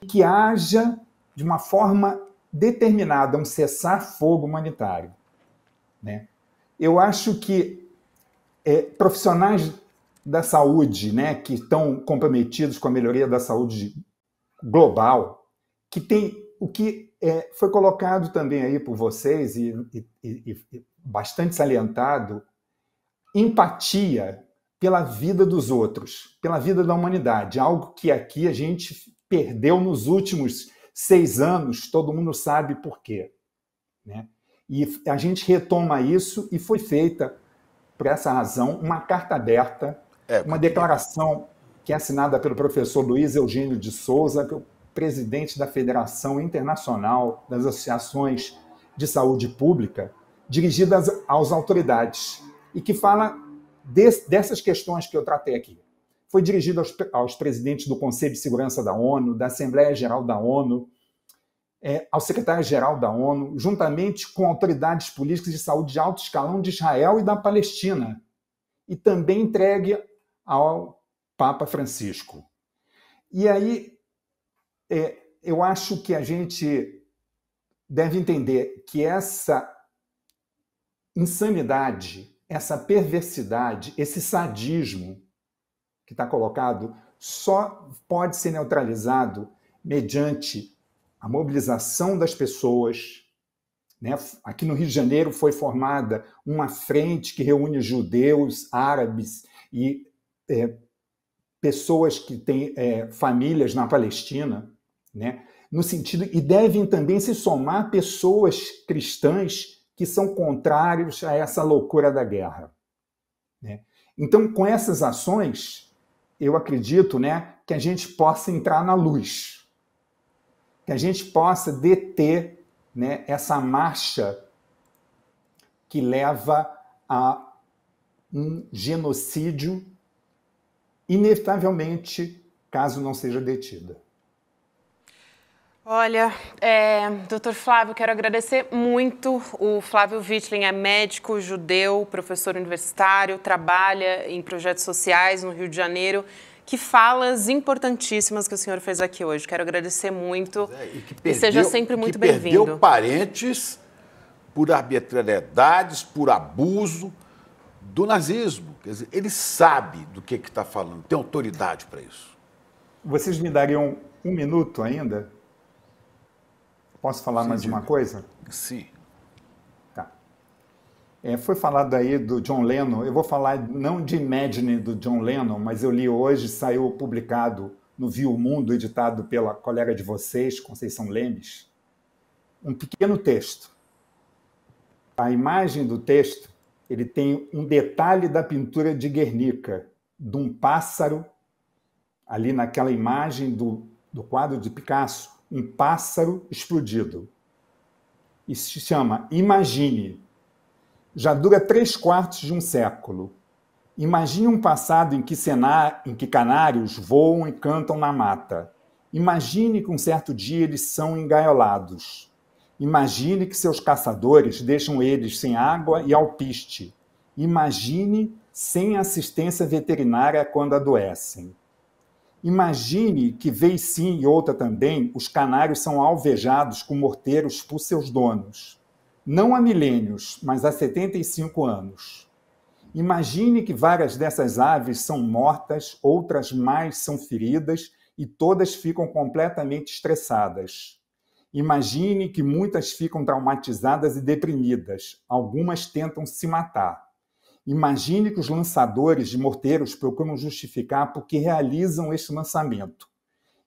que haja, de uma forma determinada, um cessar-fogo humanitário, né? Eu acho que profissionais da saúde, né, que estão comprometidos com a melhoria da saúde global, que tem o que foi colocado também aí por vocês e bastante salientado, empatia pela vida dos outros, pela vida da humanidade, algo que aqui a gente perdeu nos últimos 6 anos, todo mundo sabe por quê, né? E a gente retoma isso e foi feita, por essa razão, uma carta aberta, uma declaração que é assinada pelo professor Luiz Eugênio de Souza, que é o presidente da Federação Internacional das Associações de Saúde Pública, dirigidas às autoridades, e que fala dessas questões que eu tratei aqui. Foi dirigido aos presidentes do Conselho de Segurança da ONU, da Assembleia Geral da ONU, ao secretário-geral da ONU, juntamente com autoridades políticas de saúde de alto escalão de Israel e da Palestina, e também entregue ao Papa Francisco. E aí, eu acho que a gente deve entender que essa insanidade, essa perversidade, esse sadismo que está colocado, só pode ser neutralizado mediante a mobilização das pessoas, né? Aqui no Rio de Janeiro foi formada uma frente que reúne judeus, árabes e pessoas que têm famílias na Palestina, né? No sentido, e devem também se somar pessoas cristãs que são contrários a essa loucura da guerra, né? Então, com essas ações, eu acredito, né, que a gente possa entrar na luz, que a gente possa deter, né, essa marcha que leva a um genocídio, inevitavelmente, caso não seja detida. Olha, doutor Flávio, quero agradecer muito. O Flávio Wittling é médico, judeu, professor universitário, trabalha em projetos sociais no Rio de Janeiro. Que falas importantíssimas que o senhor fez aqui hoje. Quero agradecer muito e seja sempre muito bem-vindo. Perdeu parentes por arbitrariedades, por abuso do nazismo. Quer dizer, ele sabe do que está falando, tem autoridade para isso. Vocês me dariam 1 minuto ainda? Posso falar mais uma coisa? Sim. Tá. Foi falado aí do John Lennon. Eu vou falar não de Imagine do John Lennon, mas eu li hoje, saiu publicado no Viu o Mundo, editado pela colega de vocês, Conceição Lemes, um pequeno texto. A imagem do texto, ele tem um detalhe da pintura de Guernica, de um pássaro, ali naquela imagem do quadro de Picasso, um pássaro explodido. Isso se chama Imagine. Já dura 3/4 de um século. Imagine um passado em que canários voam e cantam na mata. Imagine que um certo dia eles são engaiolados. Imagine que seus caçadores deixam eles sem água e alpiste. Imagine sem assistência veterinária quando adoecem. Imagine que, vez sim e outra também, os canários são alvejados com morteiros por seus donos. não há milênios, mas há 75 anos. Imagine que várias dessas aves são mortas, outras mais são feridas e todas ficam completamente estressadas. Imagine que muitas ficam traumatizadas e deprimidas, algumas tentam se matar. Imagine que os lançadores de morteiros procuram justificar por que realizam este lançamento.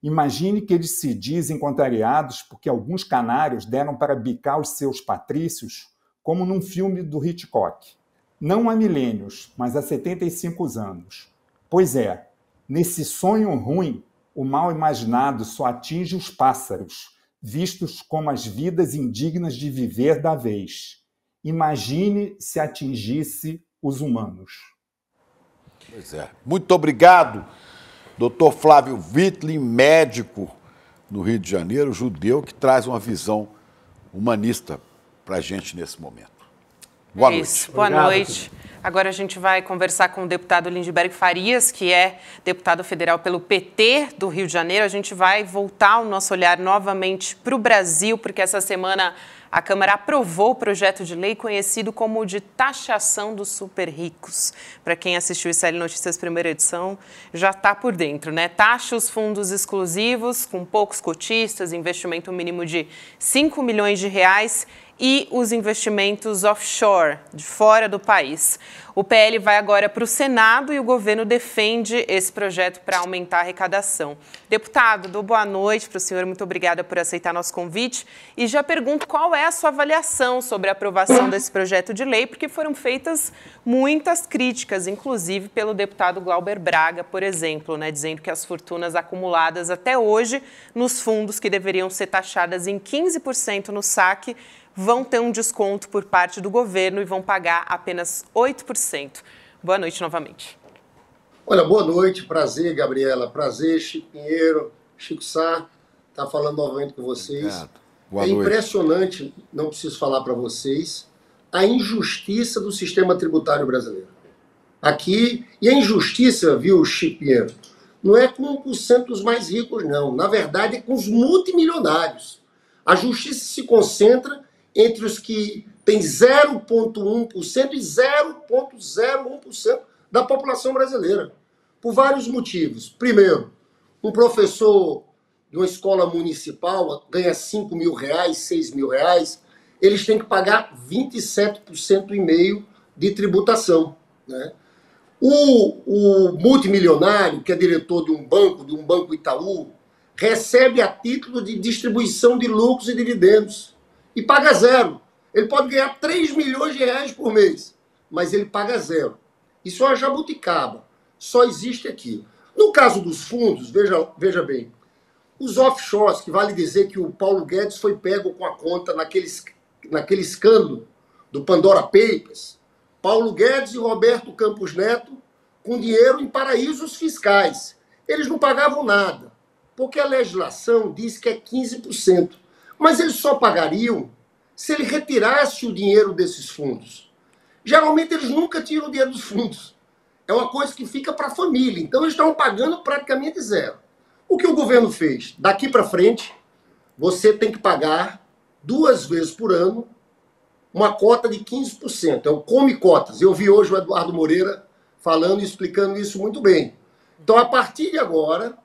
Imagine que eles se dizem contrariados porque alguns canários deram para bicar os seus patrícios, como num filme do Hitchcock. Não há milênios, mas há 75 anos. Pois é, nesse sonho ruim, o mal imaginado só atinge os pássaros, vistos como as vidas indignas de viver da vez. Imagine se atingisse os humanos. Pois é. Muito obrigado, Dr. Flávio Wittlin, médico no Rio de Janeiro, judeu, que traz uma visão humanista para a gente nesse momento. Boa noite. Isso. Boa noite. Agora a gente vai conversar com o deputado Lindbergh Farias, que é deputado federal pelo PT do Rio de Janeiro. A gente vai voltar o nosso olhar novamente para o Brasil, porque essa semana a Câmara aprovou o projeto de lei conhecido como o de taxação dos super ricos. Para quem assistiu ICL Notícias primeira edição, já está por dentro, né? Taxa os fundos exclusivos, com poucos cotistas, investimento mínimo de 5 milhões de reais e os investimentos offshore, de fora do país. O PL vai agora para o Senado e o governo defende esse projeto para aumentar a arrecadação. Deputado, dou boa noite para o senhor, muito obrigada por aceitar nosso convite. E já pergunto qual é a sua avaliação sobre a aprovação desse projeto de lei, porque foram feitas muitas críticas, inclusive pelo deputado Glauber Braga, por exemplo, né, dizendo que as fortunas acumuladas até hoje nos fundos que deveriam ser taxadas em 15% no saque vão ter um desconto por parte do governo e vão pagar apenas 8%. Boa noite novamente. Olha, boa noite, prazer, Gabriela, prazer, Chico Pinheiro, Chico Sá, tá falando novamente com vocês. Obrigado. Boa noite. Impressionante, não preciso falar para vocês, a injustiça do sistema tributário brasileiro. Aqui, e a injustiça, viu, Chico Pinheiro, não é com 1% dos mais ricos, não. Na verdade, é com os multimilionários. A justiça se concentra entre os que têm 0,1% e 0,01% da população brasileira, por vários motivos. Primeiro, um professor de uma escola municipal ganha 5 mil reais, 6 mil reais, eles têm que pagar 27,5% de tributação, né? O multimilionário, que é diretor de um banco Itaú, recebe a título de distribuição de lucros e dividendos e paga zero. Ele pode ganhar 3 milhões de reais por mês, mas ele paga zero. Isso é uma jabuticaba. Só existe aqui. No caso dos fundos, veja bem, os offshores, que vale dizer que o Paulo Guedes foi pego com a conta naquele escândalo do Pandora Papers, Paulo Guedes e Roberto Campos Neto com dinheiro em paraísos fiscais. Eles não pagavam nada, porque a legislação diz que é 15%. Mas eles só pagariam se ele retirasse o dinheiro desses fundos. Geralmente eles nunca tiram o dinheiro dos fundos. É uma coisa que fica para a família. Então eles estão pagando praticamente zero. O que o governo fez? Daqui para frente, você tem que pagar 2 vezes por ano uma cota de 15%. É o Come Cotas. Eu vi hoje o Eduardo Moreira falando e explicando isso muito bem. Então, a partir de agora,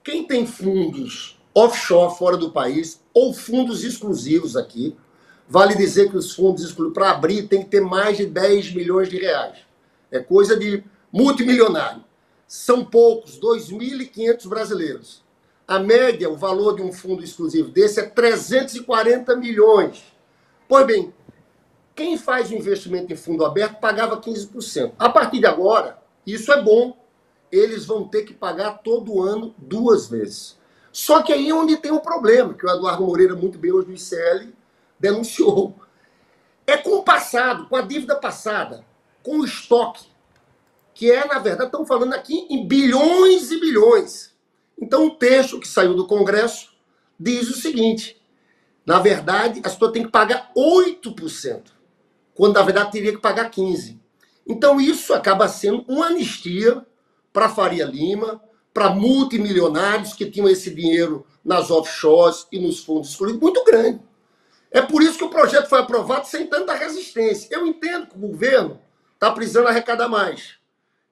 quem tem fundos offshore fora do país ou fundos exclusivos aqui, vale dizer que os fundos exclusivos, para abrir, tem que ter mais de 10 milhões de reais. É coisa de multimilionário. São poucos, 2.500 brasileiros. A média, o valor de um fundo exclusivo desse é 340 milhões. Pois bem, quem faz o investimento em fundo aberto pagava 15%. A partir de agora, isso é bom, eles vão ter que pagar todo ano 2 vezes. Só que aí é onde tem um problema, que o Eduardo Moreira, muito bem hoje no ICL, denunciou. É com o passado, com a dívida passada, com o estoque, que é, na verdade, estamos falando aqui em bilhões e bilhões. Então, o texto que saiu do Congresso diz o seguinte: na verdade, a pessoa tem que pagar 8%, quando, na verdade, teria que pagar 15%. Então, isso acaba sendo uma anistia para Faria Lima, para multimilionários que tinham esse dinheiro nas offshores e nos fundos excluídos, muito grande. É por isso que o projeto foi aprovado sem tanta resistência. Eu entendo que o governo está precisando arrecadar mais.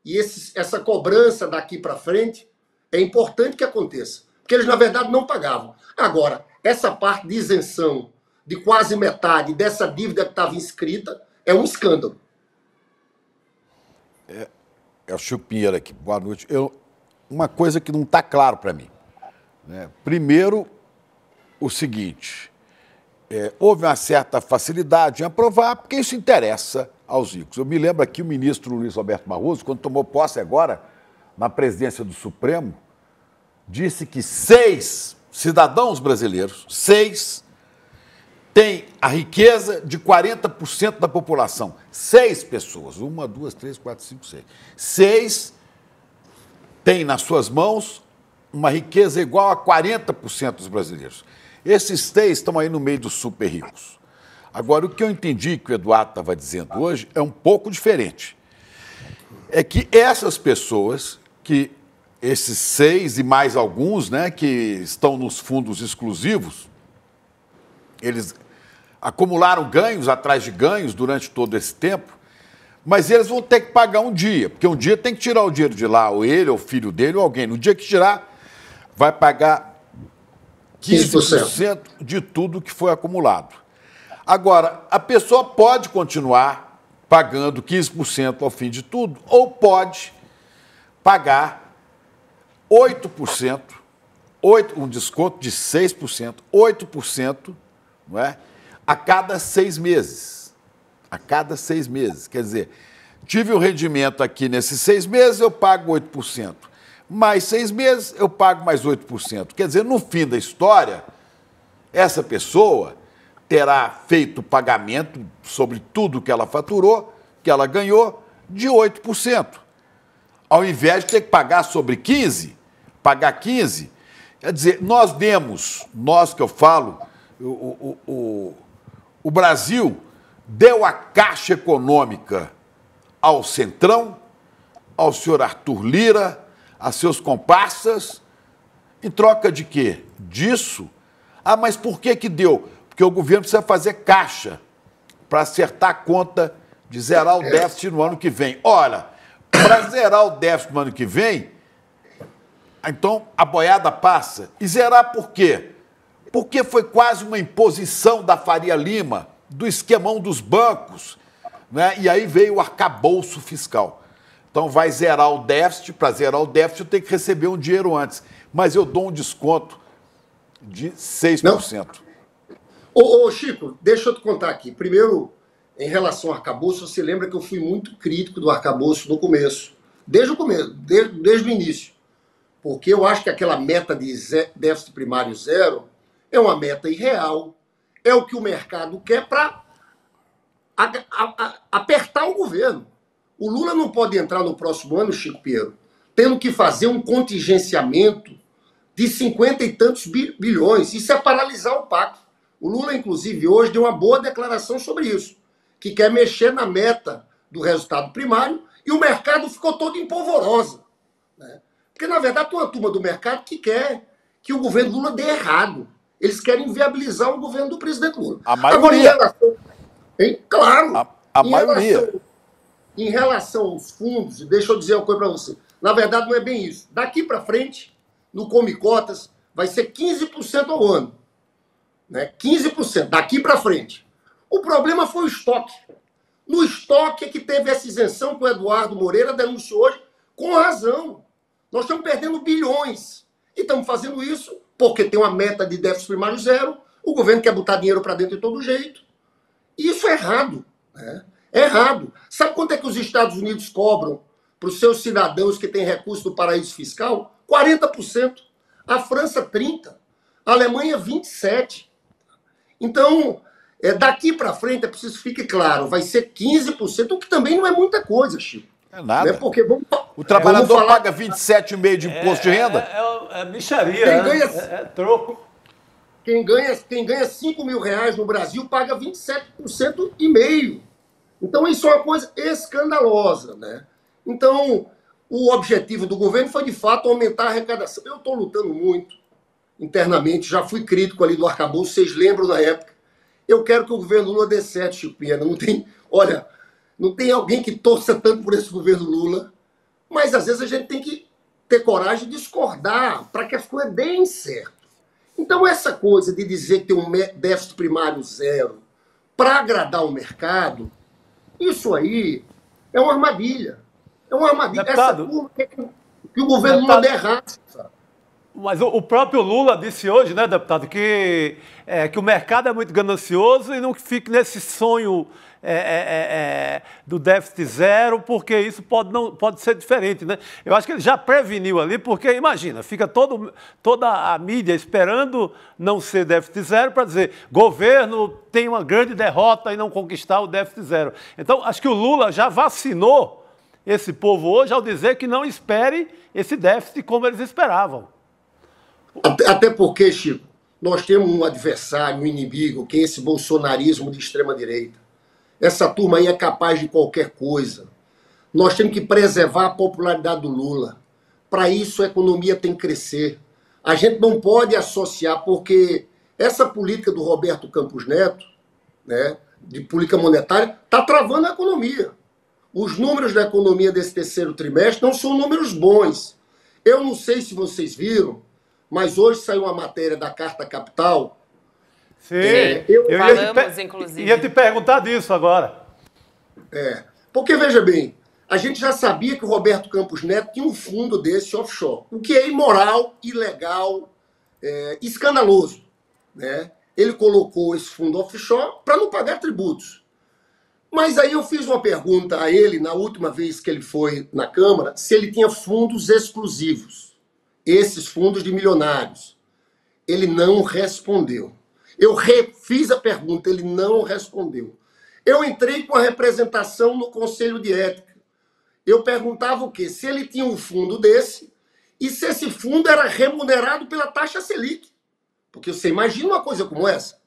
E essa cobrança daqui para frente é importante que aconteça. Porque eles, na verdade, não pagavam. Agora, essa parte de isenção de quase metade dessa dívida que estava inscrita é um escândalo. É o Chico Pinheiro aqui. Boa noite. Uma coisa que não está claro para mim. Né? Primeiro, o seguinte... houve uma certa facilidade em aprovar, porque isso interessa aos ricos. Eu me lembro aqui o ministro Luiz Roberto Barroso, quando tomou posse agora, na presidência do Supremo, disse que 6 cidadãos brasileiros, 6, têm a riqueza de 40% da população. 6 pessoas, 1, 2, 3, 4, 5, 6. 6 têm nas suas mãos uma riqueza igual a 40% dos brasileiros. Esses 3 estão aí no meio dos super ricos. Agora, o que eu entendi que o Eduardo estava dizendo hoje é um pouco diferente. É que essas pessoas, que esses 6 e mais alguns, né, que estão nos fundos exclusivos, eles acumularam ganhos atrás de ganhos durante todo esse tempo, mas eles vão ter que pagar um dia, porque um dia tem que tirar o dinheiro de lá, ou ele, ou o filho dele, ou alguém. No dia que tirar, vai pagar 15% de tudo que foi acumulado. Agora, a pessoa pode continuar pagando 15% ao fim de tudo, ou pode pagar 8%, um desconto de 6%, 8%, não é? A cada 6 meses. A cada 6 meses. Quer dizer, tive um rendimento aqui nesses 6 meses, eu pago 8%. Mais 6 meses, eu pago mais 8%. Quer dizer, no fim da história, essa pessoa terá feito pagamento sobre tudo que ela faturou, que ela ganhou, de 8%. Ao invés de ter que pagar sobre 15%, pagar 15%. Quer dizer, nós que eu falo, o Brasil deu a Caixa Econômica ao Centrão, ao senhor Arthur Lira, a seus comparsas, em troca de quê? Disso? Ah, mas por que deu? Porque o governo precisa fazer caixa para acertar a conta de zerar o déficit no ano que vem. Ora, para zerar o déficit no ano que vem, então a boiada passa. E zerar por quê? Porque foi quase uma imposição da Faria Lima, do esquemão dos bancos, né? E aí veio o arcabouço fiscal. Então vai zerar o déficit, para zerar o déficit eu tenho que receber um dinheiro antes. Mas eu dou um desconto de 6%. Ô, Chico, deixa eu te contar aqui. Primeiro, em relação ao arcabouço, você lembra que eu fui muito crítico do arcabouço no começo. Desde o começo, desde o início. Porque eu acho que aquela meta de déficit primário zero é uma meta irreal. É o que o mercado quer para apertar o governo. O Lula não pode entrar no próximo ano, Chico Pinheiro, tendo que fazer um contingenciamento de 50 e tantos bilhões. Isso é paralisar o pacto. O Lula, inclusive, hoje deu uma boa declaração sobre isso, que quer mexer na meta do resultado primário, e o mercado ficou todo em polvorosa. Né? Porque, na verdade, tem uma turma do mercado que quer que o governo Lula dê errado. Eles querem viabilizar o governo do presidente Lula. A maioria. Agora, claro. A maioria. Em relação aos fundos, deixa eu dizer uma coisa para você. Na verdade, não é bem isso. Daqui para frente, no Come Cotas, vai ser 15% ao ano. Né? 15%, daqui para frente. O problema foi o estoque. No estoque é que teve essa isenção que o Eduardo Moreira denunciou hoje, com razão. Nós estamos perdendo bilhões. E estamos fazendo isso porque tem uma meta de déficit primário zero, o governo quer botar dinheiro para dentro de todo jeito. E isso é errado. Né? É errado. Sabe quanto é que os Estados Unidos cobram para os seus cidadãos que têm recurso do paraíso fiscal? 40%. A França, 30%. A Alemanha, 27%. Então, daqui para frente, é preciso que fique claro, vai ser 15%, o que também não é muita coisa, Chico. É nada. Né? Porque o trabalhador paga 27,5% de imposto de renda? É micharia, é troco. Quem ganha 5 mil reais no Brasil paga 27,5%. Então, isso é uma coisa escandalosa. Né? Então, o objetivo do governo foi, de fato, aumentar a arrecadação. Eu estou lutando muito internamente, já fui crítico ali do arcabouço, vocês lembram na época. Eu quero que o governo Lula dê certo, Chico Pinheiro. Não tem alguém que torça tanto por esse governo Lula, mas às vezes a gente tem que ter coragem de discordar para que as coisas deem certo. Então essa coisa de dizer que tem um déficit primário zero para agradar o mercado, isso aí é uma armadilha. É uma armadilha. Deputado, essa turma quer que o governo Lula dê errado, sabe? Mas o próprio Lula disse hoje, né, deputado, que o mercado é muito ganancioso e não fique nesse sonho do déficit zero, porque isso pode ser diferente, né? Eu acho que ele já preveniu ali, porque, imagina, fica toda a mídia esperando não ser déficit zero para dizer governo tem uma grande derrota e não conquistar o déficit zero. Então, acho que o Lula já vacinou esse povo hoje ao dizer que não espere esse déficit como eles esperavam. Até porque, Chico, nós temos um adversário, um inimigo, que é esse bolsonarismo de extrema-direita. Essa turma aí é capaz de qualquer coisa. Nós temos que preservar a popularidade do Lula. Para isso, a economia tem que crescer. A gente não pode associar, porque essa política do Roberto Campos Neto, né, de política monetária, está travando a economia. Os números da economia desse terceiro trimestre não são números bons. Eu não sei se vocês viram, mas hoje saiu uma matéria da Carta Capital. Sim, eu ia te perguntar disso agora. Porque, veja bem, a gente já sabia que o Roberto Campos Neto tinha um fundo desse offshore, o que é imoral, ilegal, escandaloso, né? Ele colocou esse fundo offshore para não pagar tributos. Mas aí eu fiz uma pergunta a ele, na última vez que ele foi na Câmara, se ele tinha fundos exclusivos. Esses fundos de milionários. Ele não respondeu. Eu refiz a pergunta, ele não respondeu. Eu entrei com a representação no Conselho de Ética. Eu perguntava o quê? Se ele tinha um fundo desse e se esse fundo era remunerado pela taxa Selic. Porque você imagina uma coisa como essa?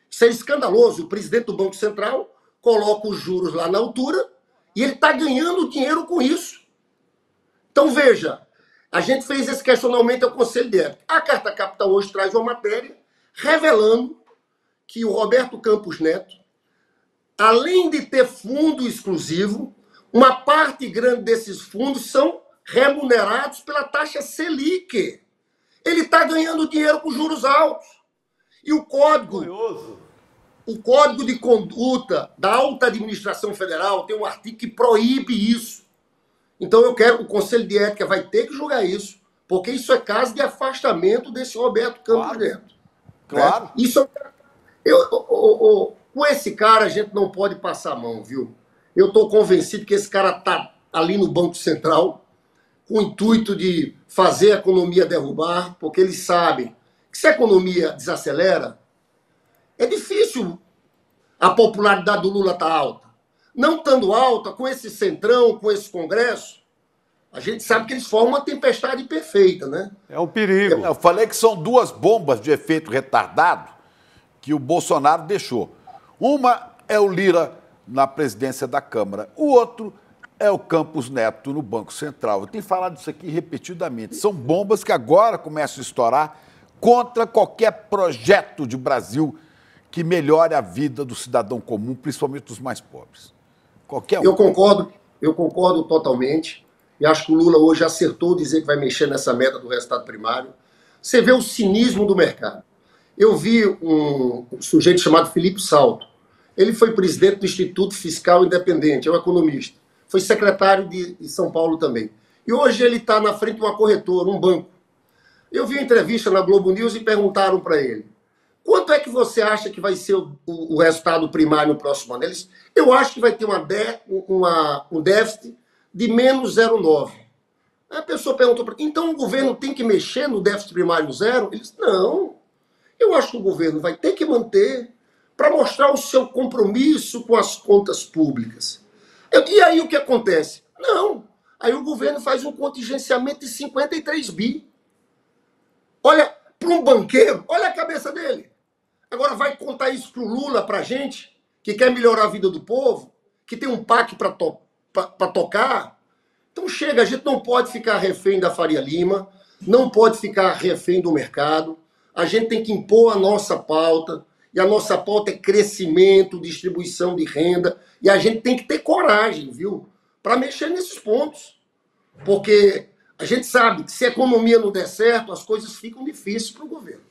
Isso é escandaloso. O presidente do Banco Central coloca os juros lá na altura e ele está ganhando dinheiro com isso. Então, veja, a gente fez esse questionamento ao Conselho de Ética. A Carta Capital hoje traz uma matéria revelando que o Roberto Campos Neto, além de ter fundo exclusivo, uma parte grande desses fundos são remunerados pela taxa Selic. Ele está ganhando dinheiro com juros altos. E o Código de Conduta da Alta Administração Federal tem um artigo que proíbe isso. Então eu quero que o Conselho de Ética vai ter que julgar isso, porque isso é caso de afastamento desse Roberto Campos Neto. Claro. Isso, com esse cara a gente não pode passar a mão, viu? Eu estou convencido que esse cara está ali no Banco Central com o intuito de fazer a economia derrubar, porque eles sabem que se a economia desacelera, é difícil a popularidade do Lula estar alta. Não estando alta, com esse centrão, com esse Congresso, a gente sabe que eles formam uma tempestade perfeita, né? É um perigo. Eu falei que são duas bombas de efeito retardado que o Bolsonaro deixou. Uma é o Lira na presidência da Câmara. O outro é o Campos Neto no Banco Central. Eu tenho falado isso aqui repetidamente. São bombas que agora começam a estourar contra qualquer projeto de Brasil que melhore a vida do cidadão comum, principalmente dos mais pobres. Qualquer um. Eu concordo totalmente. E acho que o Lula hoje acertou dizer que vai mexer nessa meta do resultado primário. Você vê o cinismo do mercado. Eu vi um sujeito chamado Felipe Salto. Ele foi presidente do Instituto Fiscal Independente, é um economista. Foi secretário de São Paulo também. E hoje ele está na frente de uma corretora, um banco. Eu vi uma entrevista na Globo News e perguntaram para ele: quanto é que você acha que vai ser o resultado primário no próximo ano? Eu acho que vai ter um déficit de menos 0,9. Aí a pessoa perguntou para ele: então o governo tem que mexer no déficit primário zero? Ele disse: não, eu acho que o governo vai ter que manter para mostrar o seu compromisso com as contas públicas. E aí o que acontece? Não, aí o governo faz um contingenciamento de 53 bi. Olha, para um banqueiro, olha a cabeça dele. Agora vai contar isso para o Lula, para a gente, que quer melhorar a vida do povo, que tem um PAC para tocar. Então chega, a gente não pode ficar refém da Faria Lima, não pode ficar refém do mercado, a gente tem que impor a nossa pauta, e a nossa pauta é crescimento, distribuição de renda, e a gente tem que ter coragem, viu, para mexer nesses pontos. Porque a gente sabe que se a economia não der certo, as coisas ficam difíceis para o governo.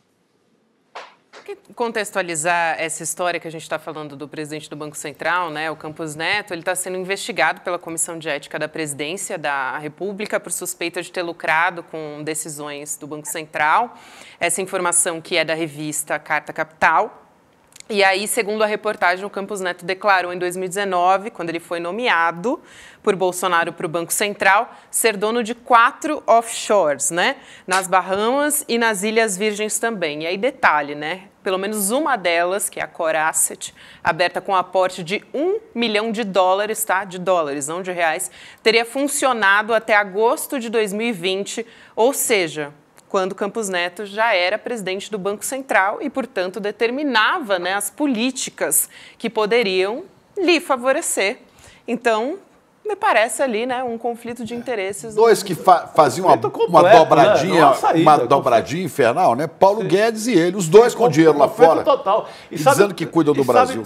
Contextualizar essa história que a gente está falando do presidente do Banco Central, né, o Campos Neto, ele está sendo investigado pela Comissão de Ética da Presidência da República por suspeita de ter lucrado com decisões do Banco Central. Essa informação que é da revista Carta Capital. E aí, segundo a reportagem, o Campos Neto declarou em 2019, quando ele foi nomeado por Bolsonaro para o Banco Central, ser dono de 4 offshores, né? Nas Bahamas e nas Ilhas Virgens também. E aí, detalhe, né? Pelo menos uma delas, que é a Core Asset, aberta com aporte de $1 milhão, tá? De dólares, não de reais, teria funcionado até agosto de 2020, ou seja, quando Campos Neto já era presidente do Banco Central e, portanto, determinava, né, as políticas que poderiam lhe favorecer. Então, me parece ali, né, um conflito de interesses. Dois que faziam uma dobradinha, né? Uma dobradinha infernal, né? Paulo Guedes e ele, os dois com dinheiro lá fora. Total. E dizendo que cuidam do Brasil.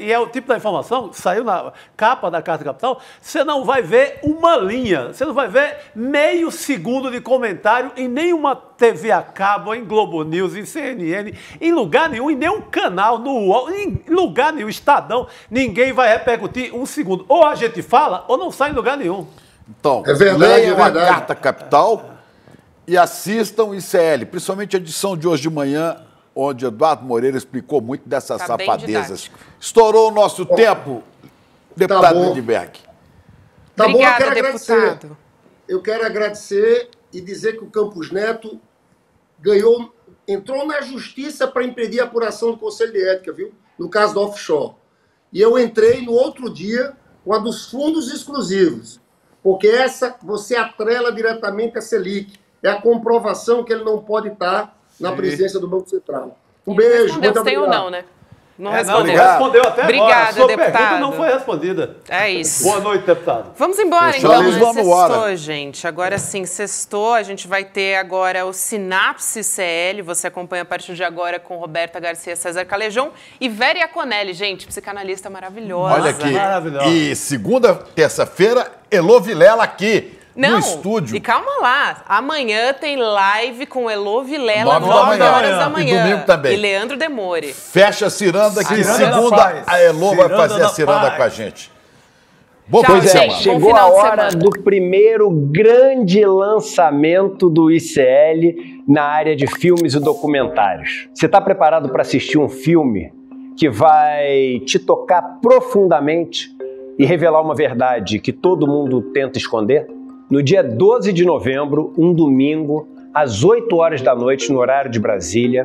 E é o tipo da informação que saiu na capa da Carta Capital, você não vai ver uma linha, você não vai ver meio segundo de comentário em nenhuma TV a cabo, em Globo News, em CNN, em lugar nenhum, em nenhum canal, no UOL, em lugar nenhum, Estadão, ninguém vai repercutir um segundo. Ou a gente fala, ou não sai em lugar nenhum. Então, leiam a Carta Capital e assistam o ICL, principalmente a edição de hoje de manhã, onde Eduardo Moreira explicou muito dessas safadezas. Estourou o nosso tempo, deputado Lindbergh. Tá Obrigada, bom, deputado. Eu quero agradecer e dizer que o Campos Neto entrou na justiça para impedir a apuração do Conselho de Ética, viu? No caso do offshore. E eu entrei no outro dia com a dos fundos exclusivos, porque essa você atrela diretamente a Selic. É a comprovação que ele não pode estar na presidência do Banco Central. Um beijo, muito obrigado. Ou não, né? Não respondeu. respondeu. Respondeu até Obrigada, agora. A sua deputado. pergunta não foi respondida. É isso. Boa noite, deputado. Vamos embora, Fechamos, então. sextou, gente. Agora sim, sextou. A gente vai ter agora o Sinapse CL. Você acompanha a partir de agora com Roberta Garcia, César Calejão e Vera Iaconelli, gente, psicanalista maravilhosa. Olha aqui. Maravilhosa. E segunda, terça-feira, Elô Vilela aqui. Não, no estúdio. E calma lá, amanhã tem live com Elô Vilela, 9 horas da manhã. E domingo também. E Leandro Demore. Fecha a ciranda que Ciranda segunda faz. a Elô vai Ciranda fazer a não ciranda faz. com a gente. Bom, Tchau, pois é, gente. Chegou Bom final a de hora semana. do primeiro grande lançamento do ICL na área de filmes e documentários. Você está preparado para assistir um filme que vai te tocar profundamente e revelar uma verdade que todo mundo tenta esconder? No dia 12 de novembro, um domingo, às 8 horas da noite, no horário de Brasília,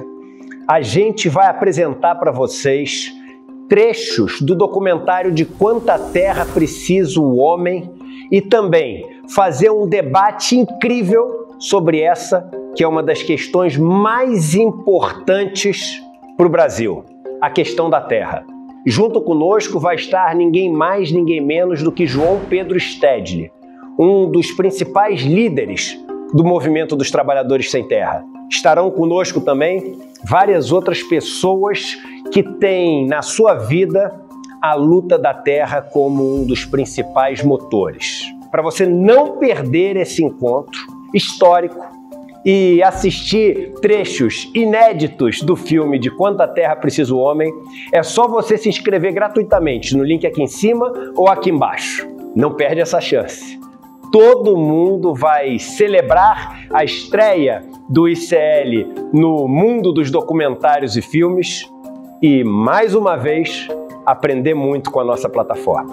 a gente vai apresentar para vocês trechos do documentário De Quanta Terra Precisa o Homem e também fazer um debate incrível sobre essa, que é uma das questões mais importantes para o Brasil, a questão da terra. Junto conosco vai estar ninguém mais, ninguém menos do que João Pedro Stedley, um dos principais líderes do movimento dos trabalhadores sem terra. Estarão conosco também várias outras pessoas que têm na sua vida a luta da terra como um dos principais motores. Para você não perder esse encontro histórico e assistir trechos inéditos do filme De Quanta Terra Precisa o Homem, é só você se inscrever gratuitamente no link aqui em cima ou aqui embaixo. Não perde essa chance. Todo mundo vai celebrar a estreia do ICL no mundo dos documentários e filmes e, mais uma vez, aprender muito com a nossa plataforma.